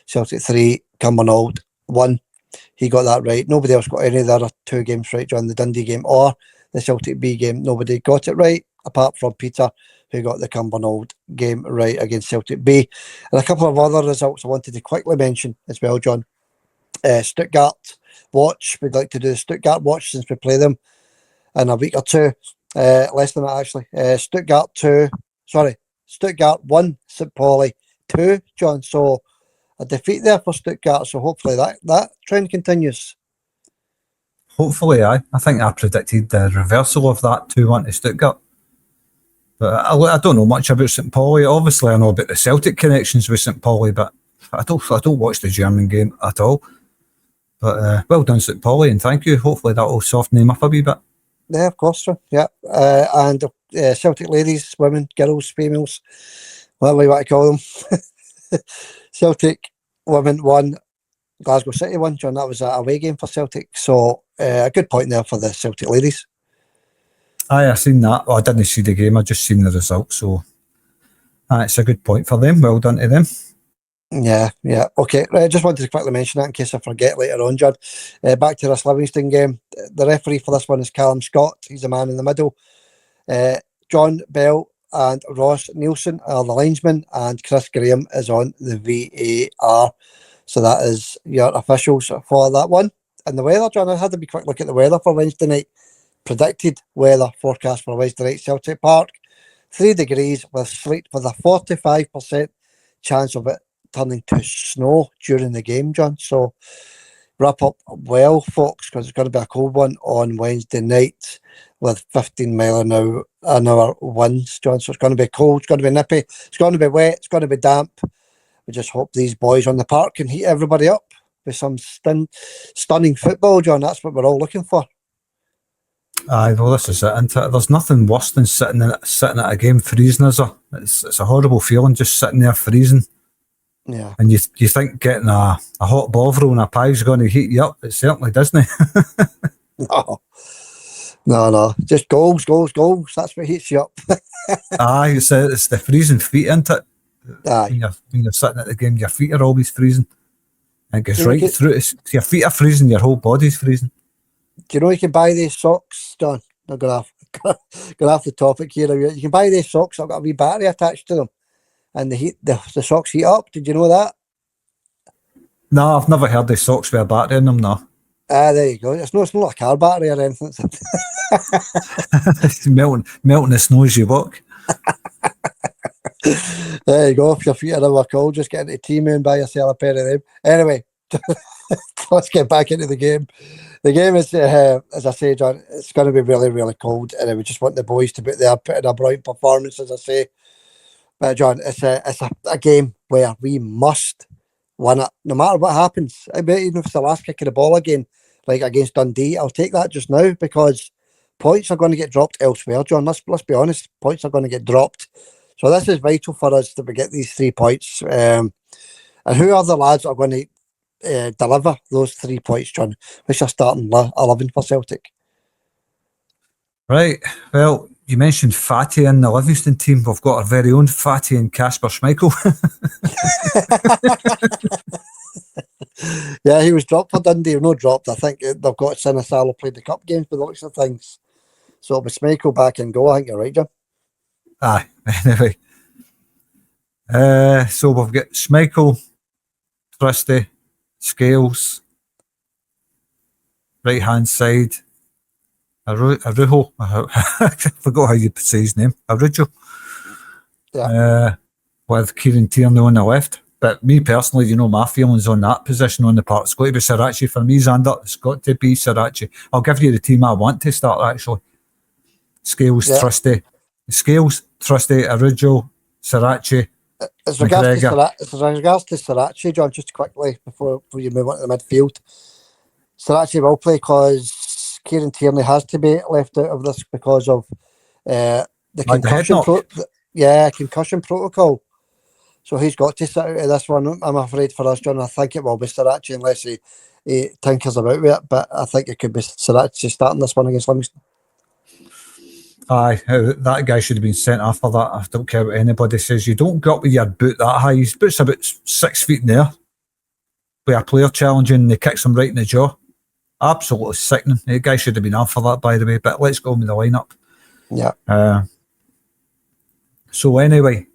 Speaker 1: Celtic 3, Cumbernauld 1. He got that right. Nobody else got any of the other 2 games right, John. The Dundee game or the Celtic B game. Nobody got it right, apart from Peter, who got the Cumbernauld game right against Celtic B. And a couple of other results I wanted to quickly mention as well, John. Stuttgart watch. We'd like to do the Stuttgart watch since we play them in a week or two. Less than that, actually. Stuttgart 1, St. Pauli 2, John. So a defeat there for Stuttgart. So hopefully that trend continues.
Speaker 2: Hopefully, I think I predicted the reversal of that 2-1 to Stuttgart. But I don't know much about St. Pauli. Obviously, I know about the Celtic connections with St. Pauli, but I don't watch the German game at all. But well done, St. Pauli, and thank you. Hopefully that will soften them up a wee bit.
Speaker 1: Yeah, of course, sir. Yeah. And Celtic ladies, women, girls, females, whatever you want to call them. Celtic women 1, Glasgow City 1, John. That was an away game for Celtic. So a good point there for the Celtic ladies.
Speaker 2: Aye, I seen that. Well, I didn't see the game, I just seen the result. So it's a good point for them. Well done to them.
Speaker 1: Yeah. Okay, I just wanted to quickly mention that in case I forget later on, John. Back to this Livingston game. The referee for this one is Callum Scott. He's the man in the middle. John Bell and Ross Nielsen are the linesmen, and Chris Graham is on the VAR. So that is your officials for that one. And the weather, John, I had a wee quick look at the weather for Wednesday night. Predicted weather forecast for Wednesday night, Celtic Park. 3 degrees with sleet with a 45% chance of it turning to snow during the game, John. So wrap up well, folks, because it's going to be a cold one on Wednesday night with 15 mile an hour winds, John. So it's going to be cold, it's going to be nippy, it's going to be wet, it's going to be damp. We just hope these boys on the park can heat everybody up with some stunning football, John. That's what we're all looking for.
Speaker 2: Aye, well, this is it. And there's nothing worse than sitting at a game freezing, is there? It's a horrible feeling just sitting there freezing.
Speaker 1: Yeah.
Speaker 2: And you think getting a hot bovril and a pie is going to heat you up. It certainly doesn't.
Speaker 1: No. Just goals. That's what heats you up.
Speaker 2: Aye, it's the freezing feet, isn't it?
Speaker 1: Aye.
Speaker 2: When you're sitting at the game, your feet are always freezing. And it goes right through. Your feet are freezing, your whole body's freezing.
Speaker 1: Do you know you can buy these socks, John? I'm going off the topic here. You can buy these socks. I've got a wee battery attached to them. And the socks heat up. Did you know that?
Speaker 2: No, I've never heard of socks with a battery in them, no.
Speaker 1: There you go. It's not a car battery or anything.
Speaker 2: It's melting the snow as you walk.
Speaker 1: There you go. If your feet are ever cold, just get into T-Moon and buy yourself a pair of them. Anyway, let's get back into the game. The game is, as I say, John, it's going to be really, really cold, and we just want the boys to be there, put in a bright performance, as I say. But John, it's a game where we must win it, no matter what happens. I bet even if it's the last kick of the ball again, like against Dundee, I'll take that just now, because points are going to get dropped elsewhere, John. Let's be honest, points are going to get dropped. So this is vital for us that we get these 3 points. And who are the lads that are going to deliver those 3 points, John? What's your starting 11 for Celtic?
Speaker 2: Right. Well, you mentioned Fatty in the Livingston team. We've got our very own Fatty and Kasper Schmeichel.
Speaker 1: Yeah, he was dropped for Dundee. No, dropped. I think they've got Sinisalo played the cup games by the looks of things. So it'll be Schmeichel back in goal. I think you're right, John.
Speaker 2: Aye. Anyway. So we've got Schmeichel, Christie, Scales, right hand side, Arujo. I forgot how you say his name. Arujo.
Speaker 1: Yeah.
Speaker 2: With Kieran Tierney on the left. But me personally, you know, my feelings on that position on the park, it's got to be Sirachi for me, Xander. It's got to be Sirachi. I'll give you the team I want to start, actually. Scales, Trusty, Arujo, Sirachi,
Speaker 1: As regards to Sirachi, John, just quickly before you move on to the midfield, Sirachi will play because Kieran Tierney has to be left out of this because of the concussion protocol. So he's got to sit out of this one, I'm afraid, for us, John. I think it will be Sirachi unless he he tinkers about with it, but I think it could be Sriracha starting this one against Livingston.
Speaker 2: Aye, that guy should have been sent off for that. I don't care what anybody says. You don't go up with your boot that high. His boot's about 6 feet in the air. With a player challenging, and he kicks him right in the jaw. Absolutely sickening. The guy should have been off for that, by the way. But let's go with the lineup.
Speaker 1: Yeah.
Speaker 2: So anyway,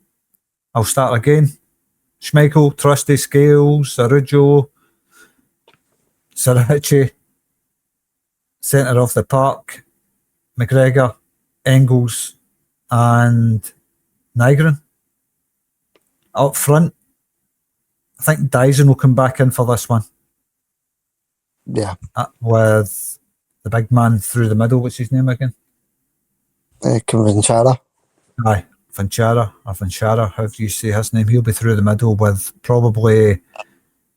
Speaker 2: I'll start again. Schmeichel, Trusty, Scales, Arujo, Sriracha, centre of the park, McGregor, Engels, and Nygren. Up front, I think Dyson will come back in for this one.
Speaker 1: Yeah.
Speaker 2: With the big man through the middle. What's his name again?
Speaker 1: Vinchara.
Speaker 2: Aye, Vinchara, however you say his name. He'll be through the middle with probably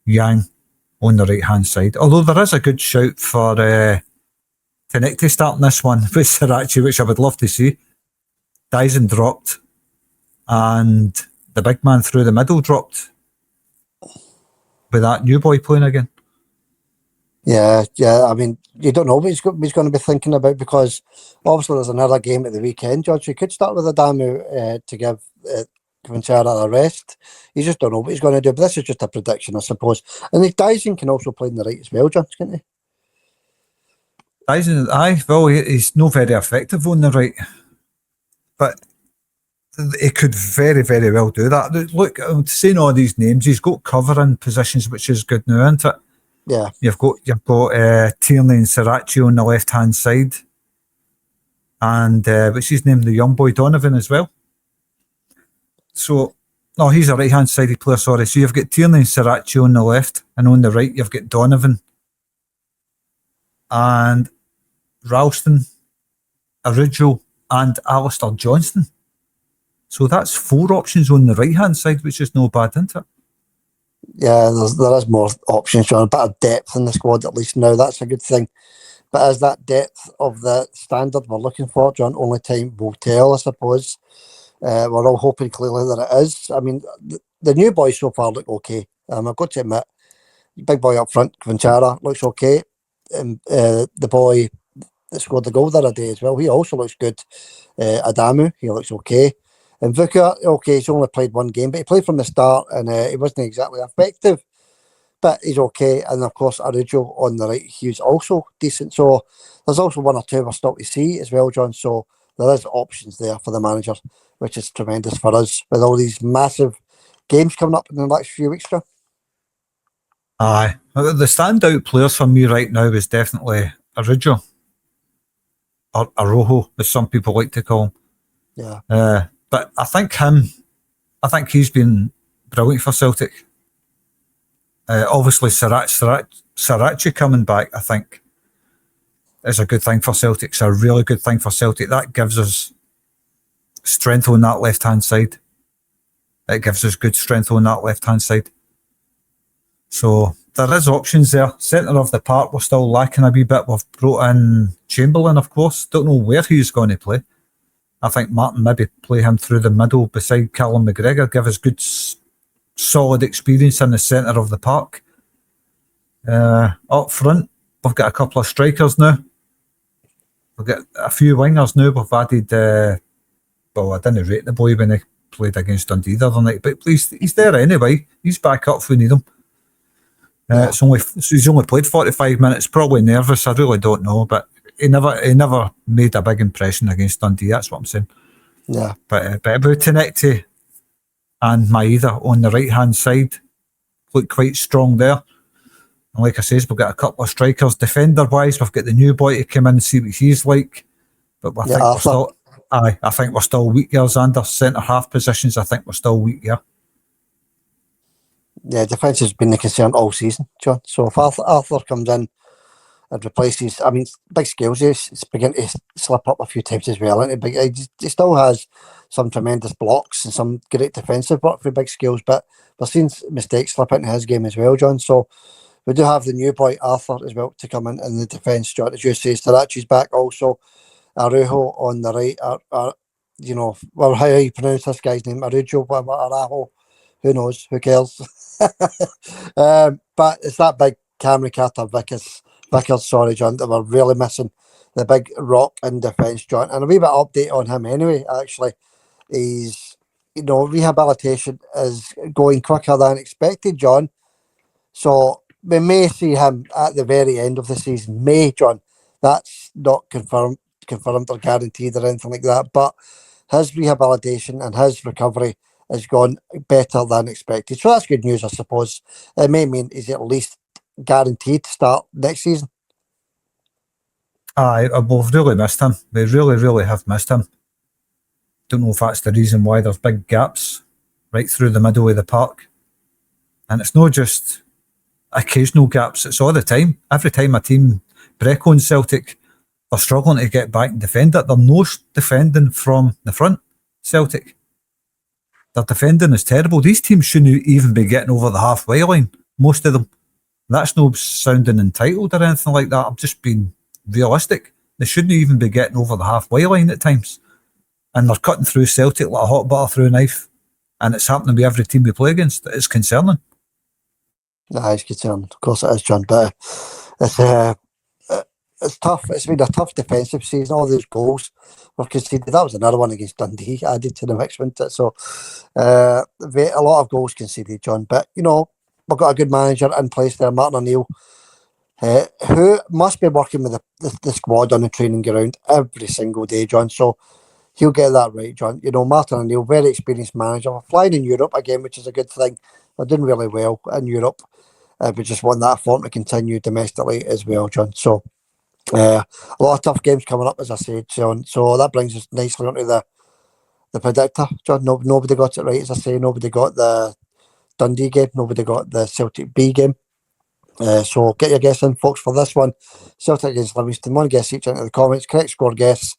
Speaker 2: Yang on the right hand side. Although there is a good shout for Connecty starting this one with Sriracha, which I would love to see. Dyson dropped and the big man through the middle dropped with that new boy playing again.
Speaker 1: Yeah. I mean, you don't know what he's going to be thinking about, because obviously there's another game at the weekend, George. You could start with Adamu to give Vinchara a rest. You just don't know what he's going to do. But this is just a prediction, I suppose. And Dyson can also play in the right as well, John, can't he?
Speaker 2: Dyson, aye, well, he's not very effective on the right, but he could very, very well do that. Look, saying all these names, he's got cover in positions, which is good now, isn't it?
Speaker 1: Yeah.
Speaker 2: You've got Tierney and Sriracha on the left hand side, and what's his name, the young boy Donovan as well. So, no, he's a right hand sided player. Sorry. So you've got Tierney and Sriracha on the left, and on the right you've got Donovan and Ralston, Arujo, and Alistair Johnston. So that's 4 options on the right hand side, which is no bad, isn't it?
Speaker 1: Yeah, there is more options, John. A bit of depth in the squad at least now. That's a good thing. But is that depth of the standard we're looking for, John? Only time will tell, I suppose. We're all hoping clearly that it is. I mean, the new boys so far look okay. I've got to admit, big boy up front, Vinchara, looks okay. And the boy that scored the goal the other day as well, he also looks good. Adamu, he looks okay. And Vuka, okay, he's only played one game, but he played from the start and he wasn't exactly effective. But he's okay. And of course, Arujo on the right, he's also decent. So there's also 1 or 2 we're still to see as well, John. So there is options there for the manager, which is tremendous for us with all these massive games coming up in the next few weeks, John.
Speaker 2: Aye. The standout players for me right now is definitely Arujo, or Arojo, as some people like to call him.
Speaker 1: Yeah.
Speaker 2: But I think he's been brilliant for Celtic. Obviously, Sriracha coming back, I think, is a good thing for Celtic. It's a really good thing for Celtic. That gives us strength on that left-hand side. It gives us good strength on that left-hand side. So there is options there. Centre of the park, we're still lacking a wee bit. We've brought in Chamberlain, of course. Don't know where he's going to play. I think Martin maybe play him through the middle beside Callum McGregor, give us good, solid experience in the centre of the park. Up front, we've got a couple of strikers now. We've got a few wingers now. We've added, well, I didn't rate the boy when he played against Dundee the other night, but he's there anyway. He's back up if we need him. He's only played 45 minutes, probably nervous, I really don't know, but he never made a big impression against Dundee, that's what I'm saying.
Speaker 1: Yeah.
Speaker 2: But about Tenecti and Maeda on the right hand side look quite strong there. And like I says, we've got a couple of strikers. Defender wise, we've got the new boy to come in and see what he's like. But I think we're still weak here, Xander. Centre half positions, I think we're still weak here.
Speaker 1: Yeah, defence has been the concern all season, John. So if Arthur comes in and replaces, I mean, Big Scales is beginning to slip up a few times as well. And he still has some tremendous blocks and some great defensive work for Big Scales, but we're seeing mistakes slip into his game as well, John. So we do have the new boy Arthur as well to come in the defence, John. As you say, Sriracha's back also. Arujo on the right, how you pronounce this guy's name, Arujo, who knows, who cares? But it's that big Cameron Vickers, sorry, John, that we're really missing. The big rock in defence, John. And a wee bit of update on him anyway, actually. He's, rehabilitation is going quicker than expected, John. So we may see him at the very end of the season. May, John. That's not confirmed or guaranteed or anything like that. But his rehabilitation and his recovery has gone better than expected. So that's good news, I suppose. It may mean he's at least guaranteed to start next season.
Speaker 2: We've really missed him. We really, really have missed him. Don't know if that's the reason why there's big gaps right through the middle of the park. And it's not just occasional gaps, it's all the time. Every time a team break on Celtic, they're struggling to get back and defend it. They're no defending from the front, Celtic. Their defending is terrible. These teams shouldn't even be getting over the halfway line, most of them. That's no sounding entitled or anything like that. I'm just being realistic. They shouldn't even be getting over the halfway line at times. And they're cutting through Celtic like a hot butter through a knife. And it's happening with every team we play against. It's concerning.
Speaker 1: It's concerning. Of course it is, John. But it's tough. It's been a tough defensive season. All those goals were conceded. That was another one against Dundee added to the mix, wasn't it? So a lot of goals conceded, John. But, we've got a good manager in place there, Martin O'Neill, who must be working with the squad on the training ground every single day, John. So he'll get that right, John. Martin O'Neill, very experienced manager. We're flying in Europe again, which is a good thing. We're doing really well in Europe. We just want that form to continue domestically as well, John. So a lot of tough games coming up, as I said, John. So that brings us nicely onto the predictor, John. Nobody got it right, as I say. Nobody got the Dundee game. Nobody got the Celtic B game. So get your guess in, folks, for this one. Celtic against Livingston. One guess each into the comments. Correct score guess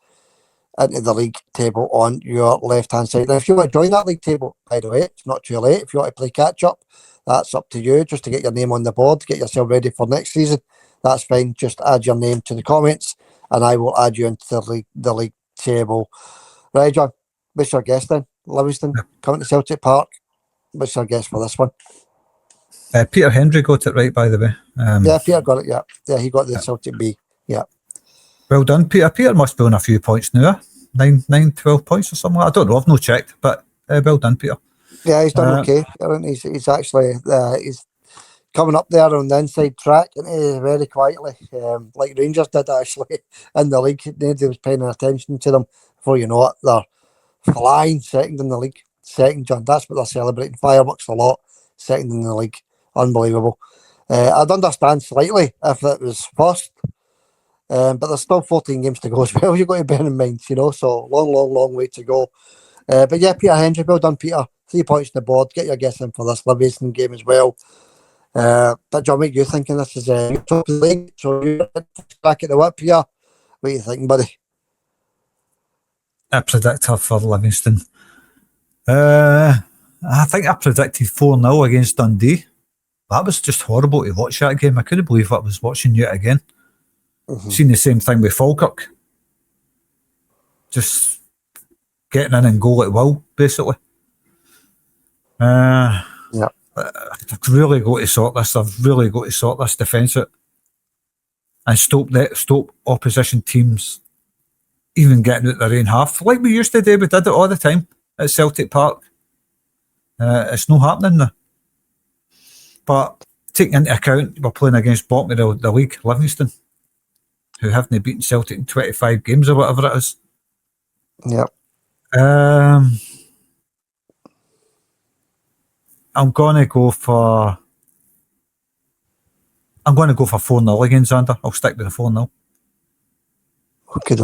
Speaker 1: into the league table on your left-hand side. Now, if you want to join that league table, by the way, it's not too late. If you want to play catch-up, that's up to you, just to get your name on the board, get yourself ready for next season. That's fine. Just add your name to the comments, and I will add you into the league table. Right, John, what's your guess then? Livingston coming to Celtic Park. What's your guess for this one?
Speaker 2: Peter Hendry got it right, by the way.
Speaker 1: Peter got it, yeah, he got the Celtic B, yeah.
Speaker 2: Well done, Peter. Peter must be on a few points now. 12 points or something. I don't know. I've no checked, but well done, Peter.
Speaker 1: Yeah, he's done okay. He's actually he's coming up there on the inside track, and very quietly, like Rangers did actually in the league. Nobody was paying attention to them. Before you know it, they're flying second in the league. Second, John. That's what they're celebrating. Fireworks a lot. Second in the league. Unbelievable. I'd understand slightly if it was first. But there's still 14 games to go as well. You've got to bear in mind, so long way to go. But yeah, Peter Hendry, well done, Peter. 3 points on the board. Get your guess in for this Livingston game as well. But John, what are you thinking? This is top of the league, so you're back at the whip here. What are you thinking, buddy?
Speaker 2: A predictor for Livingston. I think I predicted 4-0 against Dundee. That was just horrible to watch that game. I couldn't believe I was watching it again. Mm-hmm. Seen the same thing with Falkirk. Just getting in and goal at will, basically. I've really got to sort this. I've really got to sort this defence out and stop opposition teams even getting out their own half. Like we used to do, we did it all the time at Celtic Park. It's not happening now. But taking into account we're playing against bottom of the league, Livingston, who haven't beaten Celtic in 25 games or whatever it is.
Speaker 1: Yep.
Speaker 2: I'm gonna go for 4-0 again, Xander. I'll stick with the 4-0.
Speaker 1: Okay.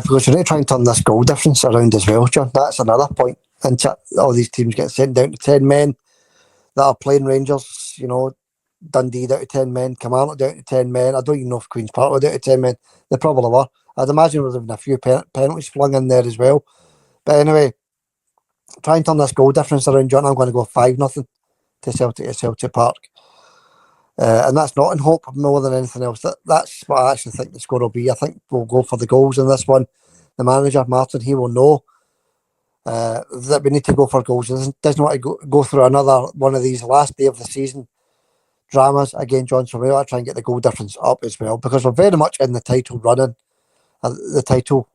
Speaker 1: Because you need to try and turn this goal difference around as well, John. That's another point. And all these teams get sent down to 10 men that are playing Rangers, Dundee down to 10 men, Kilmarnock down to 10 men. I don't even know if Queen's Park were down to 10 men. They probably were. I'd imagine there was a few penalties flung in there as well. But anyway, try and turn this goal difference around, John. I'm going to go 5-0 to Celtic at Celtic Park. And that's not in hope more than anything else. That's what I actually think the score will be. I think we'll go for the goals in this one. The manager, Martin, he will know that we need to go for goals. He doesn't want to go through another one of these last day of the season dramas again, John. So we ought to try and get the goal difference up as well, because we're very much in the title running. The title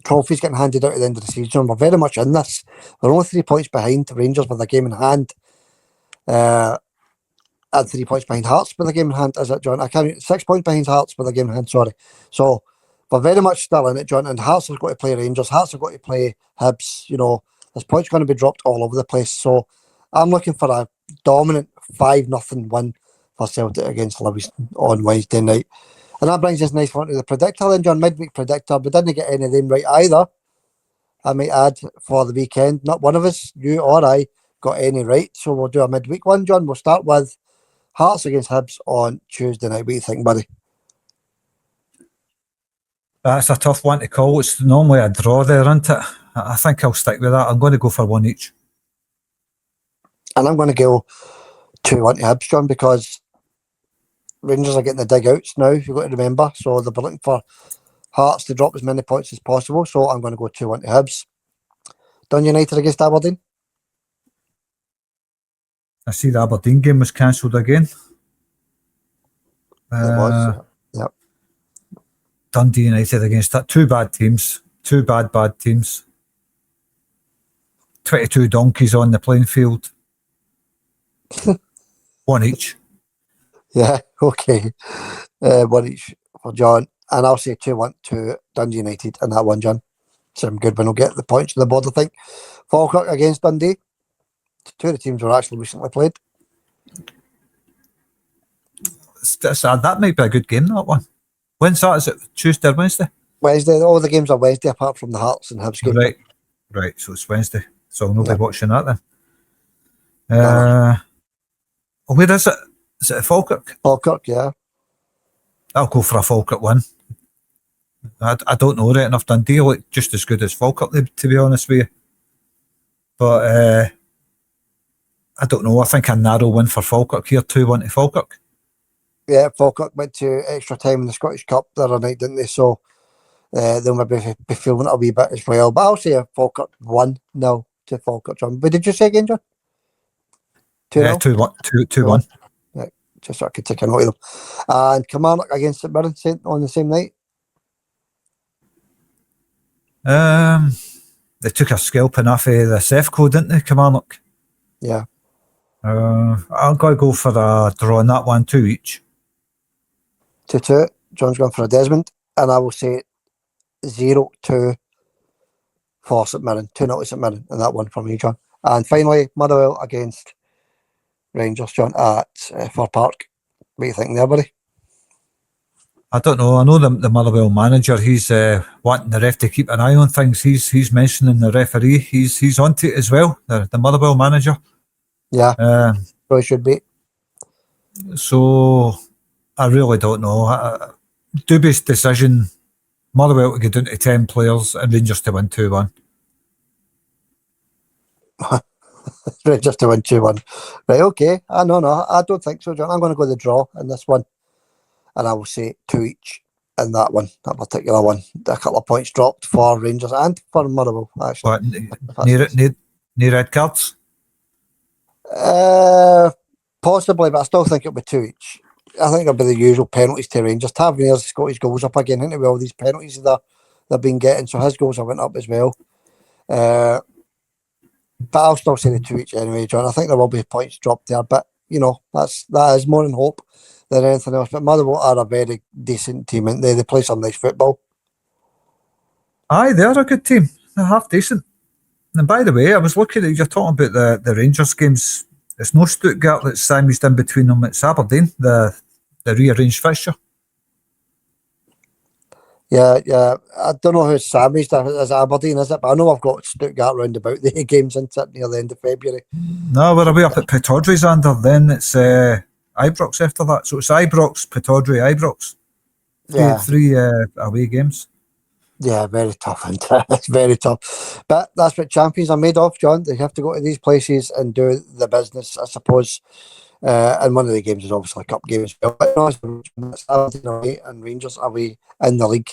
Speaker 1: trophies getting handed out at the end of the season. We're very much in this. We're only 3 points behind Rangers with a game in hand. And 3 points behind Hearts with a game in hand, is it, John? I can't. 6 points behind Hearts with a game in hand, sorry. So we're very much still in it, John, and Hearts have got to play Rangers, Hearts have got to play Hibs, there's points going to be dropped all over the place. So I'm looking for a dominant 5-0 win for Celtic against Livingston on Wednesday night. And that brings us nice one to the predictor then, John, midweek predictor. We didn't get any of them right either, I might add, for the weekend. Not one of us, you or I, got any right. So we'll do a midweek one, John. We'll start with Hearts against Hibs on Tuesday night. What do you think, buddy?
Speaker 2: That's a tough one to call. It's normally a draw there, isn't it? I think I'll stick with that. I'm going to go for one each.
Speaker 1: And I'm going to go 2-1 to Hibs, John, because Rangers are getting the dig-outs now, you've got to remember. So they'll be looking for Hearts to drop as many points as possible. So I'm going to go 2-1 to Hibs. Dundee United against Aberdeen.
Speaker 2: I see the Aberdeen game was cancelled again.
Speaker 1: It was, yep.
Speaker 2: Dundee United against that. Two bad teams. Two bad teams. 22 donkeys on the playing field. One each.
Speaker 1: Yeah, okay. One each for John. And I'll say 2-1 to Dundee United in that one, John. Some good win will get the points on the board, I think. Falkirk against Dundee. Two of the teams were actually recently played.
Speaker 2: That might be a good game, that one. When's that? Is it Tuesday or Wednesday?
Speaker 1: Wednesday. All the games are Wednesday apart from the Hearts and Hibs game.
Speaker 2: Right. So it's Wednesday. So I'll not be watching that then. Where is it? Is it Falkirk?
Speaker 1: Falkirk, yeah.
Speaker 2: I'll go for a Falkirk win. I don't know right enough. Dundee look just as good as Falkirk, to be honest with you. But I don't know. I think a narrow win for Falkirk here, 2-1 to Falkirk.
Speaker 1: Yeah, Falkirk went to extra time in the Scottish Cup the other night, didn't they? So they'll maybe be feeling it a wee bit as well. But I'll say a Falkirk 1-0 to Falkirk, John. What did you say again, John? 2-0?
Speaker 2: Yeah, 2-1.
Speaker 1: Yeah, just so I could take a note of them. And Kilmarnock against St Mirren on the same night.
Speaker 2: They took a scalping off of the Sefco, didn't they, Kilmarnock?
Speaker 1: Yeah.
Speaker 2: I'm going to go for a draw on that one, 2 each.
Speaker 1: 2-2. John's going for a Desmond. And I will say 0-2 for St Mirren. 2-0 to St Mirren in that one for me, John. And finally, Motherwell against Rangers, John, at Fir Park. What do you think there, buddy?
Speaker 2: I don't know. I know the Motherwell manager, he's wanting the ref to keep an eye on things. He's mentioning the referee. He's onto it as well, the Motherwell manager.
Speaker 1: Yeah, probably should be.
Speaker 2: So, I really don't know. Dubious decision. Motherwell to get down to 10 players and Rangers to win 2-1.
Speaker 1: Rangers to win 2-1. Right, okay. No, I don't think so, John. I'm going to go the draw in this one. And I will say 2 each in that one, that particular one. A couple of points dropped for Rangers and for Motherwell, actually.
Speaker 2: Near red cards?
Speaker 1: Possibly, but I still think it'll be 2 each. I think it'll be the usual penalties to Rangers. Tavernier's got his goals up again, hasn't he, with all these penalties they've been getting, so his goals have went up as well. But I'll still say the 2 each anyway, John. I think there will be points dropped there, but that is more than hope than anything else. But Motherwell are a very decent team, and they play some nice football.
Speaker 2: Aye, they are a good team. They're half decent. And by the way, I was looking at, you're talking about the Rangers games. It's no Stuttgart that's sandwiched in between them. It's Aberdeen, the rearranged fixture.
Speaker 1: Yeah. I don't know who's sandwiched as Aberdeen, is it? But I know I've got Stuttgart round about the games, isn't it, near the end of February.
Speaker 2: No, we're away up at Pittodrie, Xander. Then it's Ibrox after that. So it's Ibrox, Pittodrie, Ibrox. Three away games.
Speaker 1: Yeah, very tough, isn't it? It's very tough. But that's what champions are made of, John. They have to go to these places and do the business, I suppose. And one of the games is obviously a cup game as well. But it's Aberdeen away and Rangers away in the league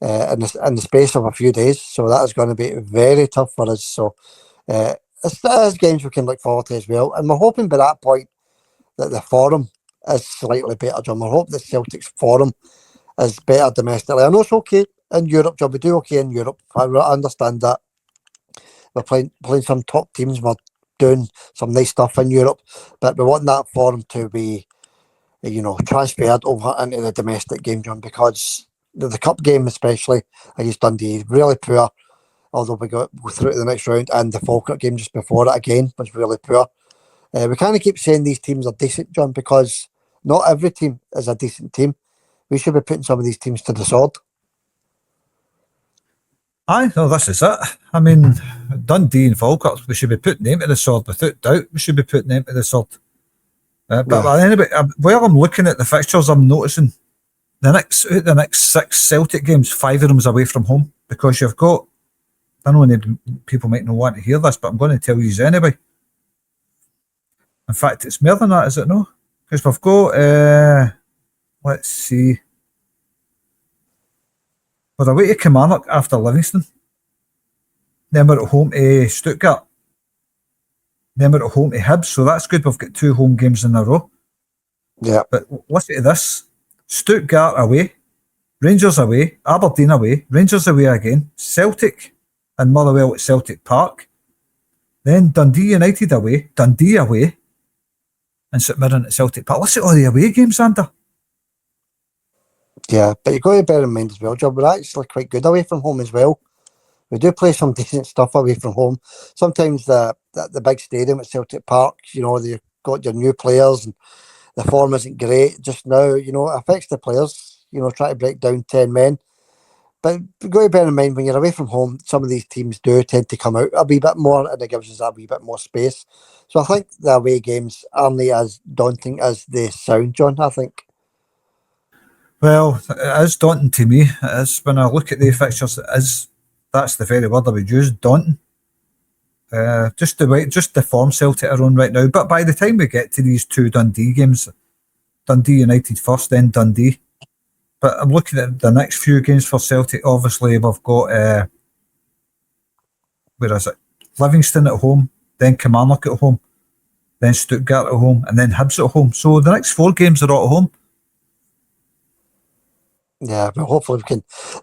Speaker 1: in the space of a few days. So that is going to be very tough for us. So there's games we can look forward to as well. And we're hoping by that point that the form is slightly better, John. We're hoping that Celtic's form is better domestically. I know it's okay in Europe, John. We do okay in Europe. I understand that. We're playing some top teams. We're doing some nice stuff in Europe. But we want that form to be, transferred over into the domestic game, John, because the cup game especially against Dundee, really poor. Although we go through to the next round, and the Falkirk game just before it again was really poor. We kind of keep saying these teams are decent, John, because not every team is a decent team. We should be putting some of these teams to the sword.
Speaker 2: Aye, no, this is it. I mean, Dundee and Falkirk, we should be putting them to the sword. Without doubt, we should be putting them to the sword. But anyway, while I'm looking at the fixtures, I'm noticing the next 6 Celtic games, 5 of them is away from home, because you've got, I know people might not want to hear this, but I'm going to tell you anyway. In fact, it's more than that, is it no? Because we've got, let's see, we're away to Kilmarnock after Livingston. Then we're at home to Stuttgart. Then we're at home to Hibs, so that's good. We've got 2 home games in a row.
Speaker 1: Yeah.
Speaker 2: But listen to this. Stuttgart away, Rangers away, Aberdeen away, Rangers away again, Celtic and Motherwell at Celtic Park. Then Dundee United away, Dundee away, and St Mirren at Celtic Park. Listen to all the away games, Sander.
Speaker 1: Yeah, but you've got to bear in mind as well, John, we're actually quite good away from home as well. We do play some decent stuff away from home. Sometimes the big stadium at Celtic Park, you've got your new players and the form isn't great just now. It affects the players, try to break down 10 men. But you've got to bear in mind when you're away from home, some of these teams do tend to come out a wee bit more and it gives us a wee bit more space. So I think the away games aren't as daunting as they sound, John, I think.
Speaker 2: Well, it is daunting to me. It is, when I look at the fixtures, that's the very word I would use, daunting. Just the form Celtic are on right now. But by the time we get to these 2 Dundee games, Dundee United first, then Dundee. But I'm looking at the next few games for Celtic. Obviously, we've got, where is it? Livingston at home, then Kilmarnock at home, then Stuttgart at home, and then Hibs at home. So the next 4 games are all at home.
Speaker 1: Yeah, but hopefully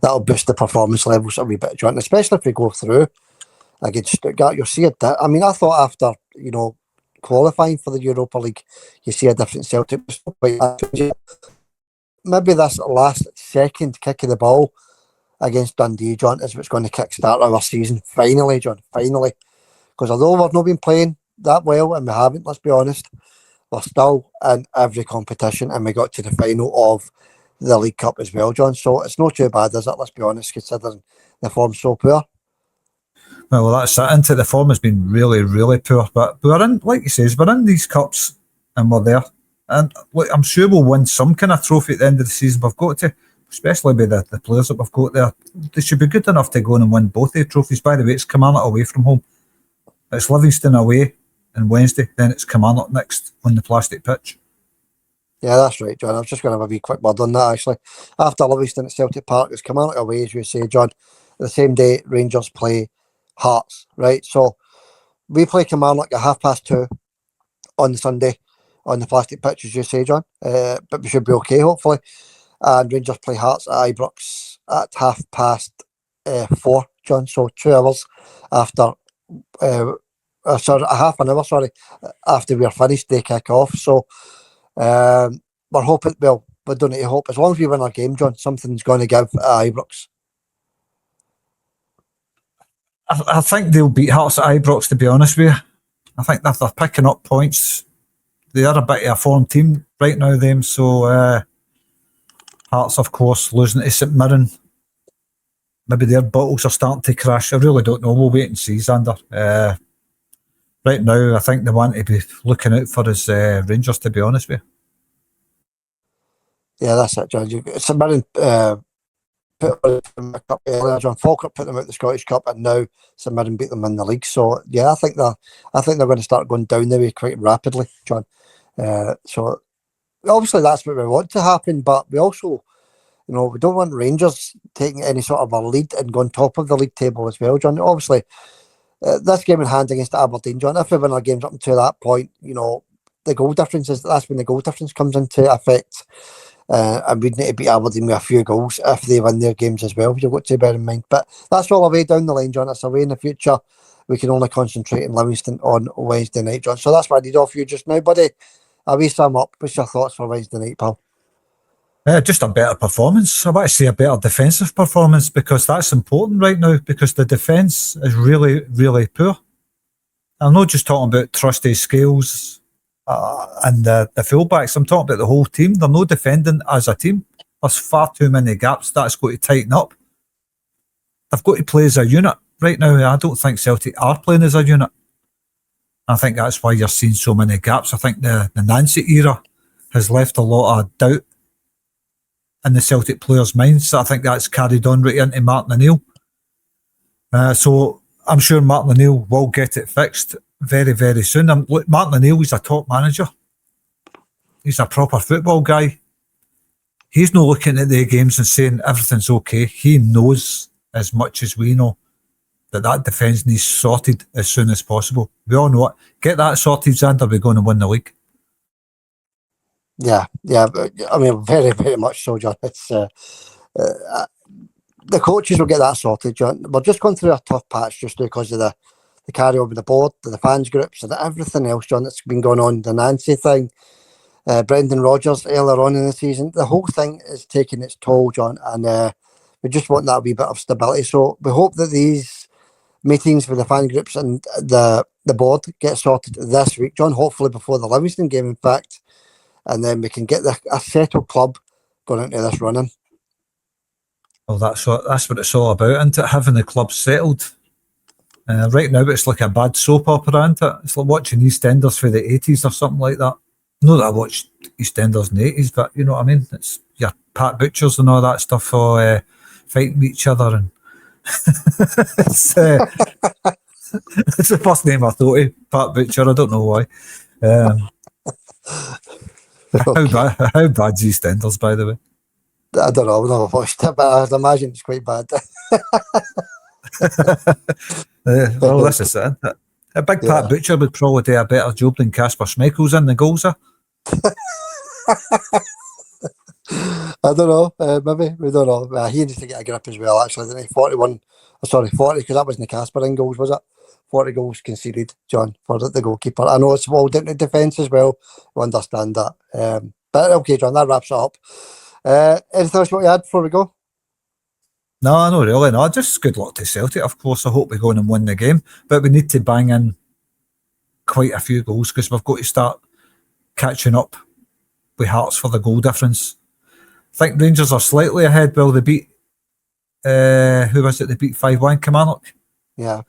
Speaker 1: that'll boost the performance levels a wee bit, John, especially if we go through against Stuttgart. You'll see it. I mean, I thought after, qualifying for the Europa League, you see a different Celtic. Maybe this last second kick of the ball against Dundee, John, is what's going to kickstart our season. Finally, John, finally. Because although we've not been playing that well, and we haven't, let's be honest, we're still in every competition, and we got to the final of the League Cup as well, John. So it's not too bad, is it? Let's be honest, considering the form's so poor.
Speaker 2: Well, that's it. Into the form has been really, really poor. But we're in, like you say, we're in these cups and we're there. And look, I'm sure we'll win some kind of trophy at the end of the season. We've got to, especially with the players that we've got there. They should be good enough to go on and win both the trophies. By the way, it's Kilmarnock away from home. It's Livingston away on Wednesday. Then it's Kilmarnock next on the plastic pitch.
Speaker 1: Yeah, that's right, John. I was just going to have a wee quick word on that, actually. After Livingston at Celtic Park, it's Kilmarnock away, as you say, John. The same day, Rangers play Hearts, right? So we play Kilmarnock at 2:30 on the Sunday on the plastic pitch, as you say, John. But we should be okay, hopefully. And Rangers play Hearts at Ibrox at 4:30, John. So 2 hours after, half an hour, after we're finished, they kick off. So we're hoping, we don't need to hope. As long as we win our game, John, something's going to give at Ibrox.
Speaker 2: I think they'll beat Hearts at Ibrox, to be honest with you. I think they're picking up points. They are a bit of a form team right now, them. So Hearts, of course, losing to St Mirren. Maybe their bottles are starting to crash. I really don't know. We'll wait and see, Xander. Right now, I think the one to be looking out for is Rangers, to be honest with
Speaker 1: you. Yeah, that's it, John. St Mirren put them in the cup earlier. John Falkirk put them out the Scottish Cup, and now St Mirren beat them in the league. So yeah, I think they're going to start going down the way quite rapidly, John. So obviously that's what we want to happen, but we also, we don't want Rangers taking any sort of a lead and going top of the league table as well, John. Obviously, this game in hand against Aberdeen, John, if we win our games up until that point, the goal difference that's when the goal difference comes into effect. And we'd need to beat Aberdeen with a few goals if they win their games as well. You've got to bear in mind. But that's all away down the line, John. It's away in the future. We can only concentrate in Livingston on Wednesday night, John. So that's what I need off you just now, buddy. A wee sum up. What's your thoughts for Wednesday night, pal?
Speaker 2: Just a better performance. I want to see a better defensive performance, because that's important right now, because the defence is really, really poor. I'm not just talking about Trusty, Scales, and the fullbacks. I'm talking about the whole team. They're no defending as a team. There's far too many gaps. That's got to tighten up. They've got to play as a unit. Right now, I don't think Celtic are playing as a unit. I think that's why you're seeing so many gaps. I think the Nancy era has left a lot of doubt in the Celtic players' minds. So I think that's carried on right into Martin O'Neill. So I'm sure Martin O'Neill will get it fixed very, very soon. Look, Martin O'Neill, he's a top manager. He's a proper football guy. He's not looking at the games and saying everything's okay. He knows as much as we know that defence needs sorted as soon as possible. We all know it. Get that sorted, Xander, we're going to win the league.
Speaker 1: Yeah. I mean, very, very much so, John. It's the coaches will get that sorted, John. We're just going through a tough patch just because of the carry over the board, the fans groups, and everything else, John, that's been going on. The Nancy thing, Brendan Rodgers earlier on in the season. The whole thing is taking its toll, John, and we just want that wee bit of stability. So we hope that these meetings with the fan groups and the board get sorted this week, John, hopefully before the Livingston game, in fact, and then we can get a settled club going into this running.
Speaker 2: Well, that's what it's all about, isn't it? Having the club settled. Right now, it's like a bad soap opera, isn't it? It's like watching EastEnders for the 80s or something like that. Not that I watched EastEnders in the 80s, but you know what I mean? It's your Pat Butchers and all that stuff for fighting each other. And it's the first name I thought of, Pat Butcher. I don't know why. How bad's EastEnders, by the way?
Speaker 1: I don't know. I've never watched it, but I'd imagine it's quite bad.
Speaker 2: Well, this is it. A big Pat Butcher would probably do a better job than Kasper Schmeichel's in the goals.
Speaker 1: I don't know. Maybe we don't know. He needs to get a grip as well. Actually, didn't he? 40 because that wasn't the Kasper in goals, was it? 40 goals conceded, John, for the goalkeeper. I know it's all down to defence as well. We understand that. But okay, John, that wraps it up. Anything else you want to add before we go?
Speaker 2: No, really, no. Just good luck to Celtic, of course. I hope we go in and win the game. But we need to bang in quite a few goals, because we've got to start catching up with Hearts for the goal difference. I think Rangers are slightly ahead. Well, they beat, who was it? They beat 5-1 Kilmarnock.
Speaker 1: Yeah.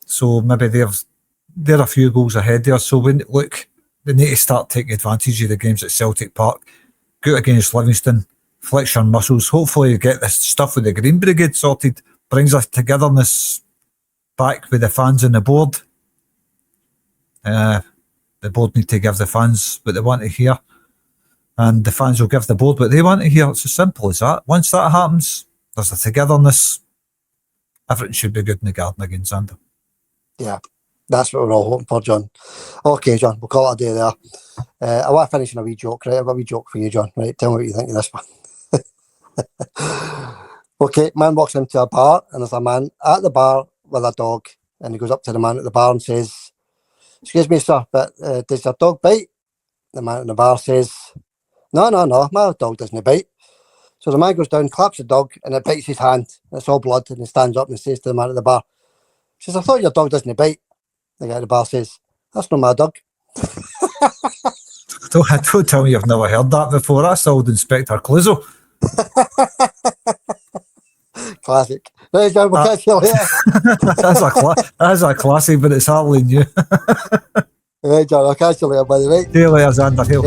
Speaker 2: So maybe they're a few goals ahead there. So they need to start taking advantage of the games at Celtic Park. Go against Livingston, flex your muscles. Hopefully you get this stuff with the Green Brigade sorted. Brings us togetherness back with the fans and the board. The board need to give the fans what they want to hear, and the fans will give the board what they want to hear. It's as simple as that. Once that happens, there's a togetherness. Everything should be good in the garden again, Xander.
Speaker 1: Yeah, that's what we're all hoping for, John. Okay, John, we'll call it a day there. I want to finish on a wee joke, right? I've got a wee joke for you, John. Right, tell me what you think of this one. Okay, man walks into a bar, and there's a man at the bar with a dog, and he goes up to the man at the bar and says, "Excuse me, sir, but does your dog bite?" The man at the bar says, No, my dog doesn't bite." So the man goes down, claps the dog, and it bites his hand. It's all blood, and he stands up and says to the man at the bar, he says, "I thought your dog doesn't bite." The guy at the bar says, "That's not my dog."
Speaker 2: Don't tell me you've never heard that before. That's old Inspector Clouseau.
Speaker 1: Classic. Right, John, we'll catch you later.
Speaker 2: That's a classic, but it's hardly new.
Speaker 1: Right, John, I'll catch you later, buddy, right?
Speaker 2: See you later, Xander. Hail.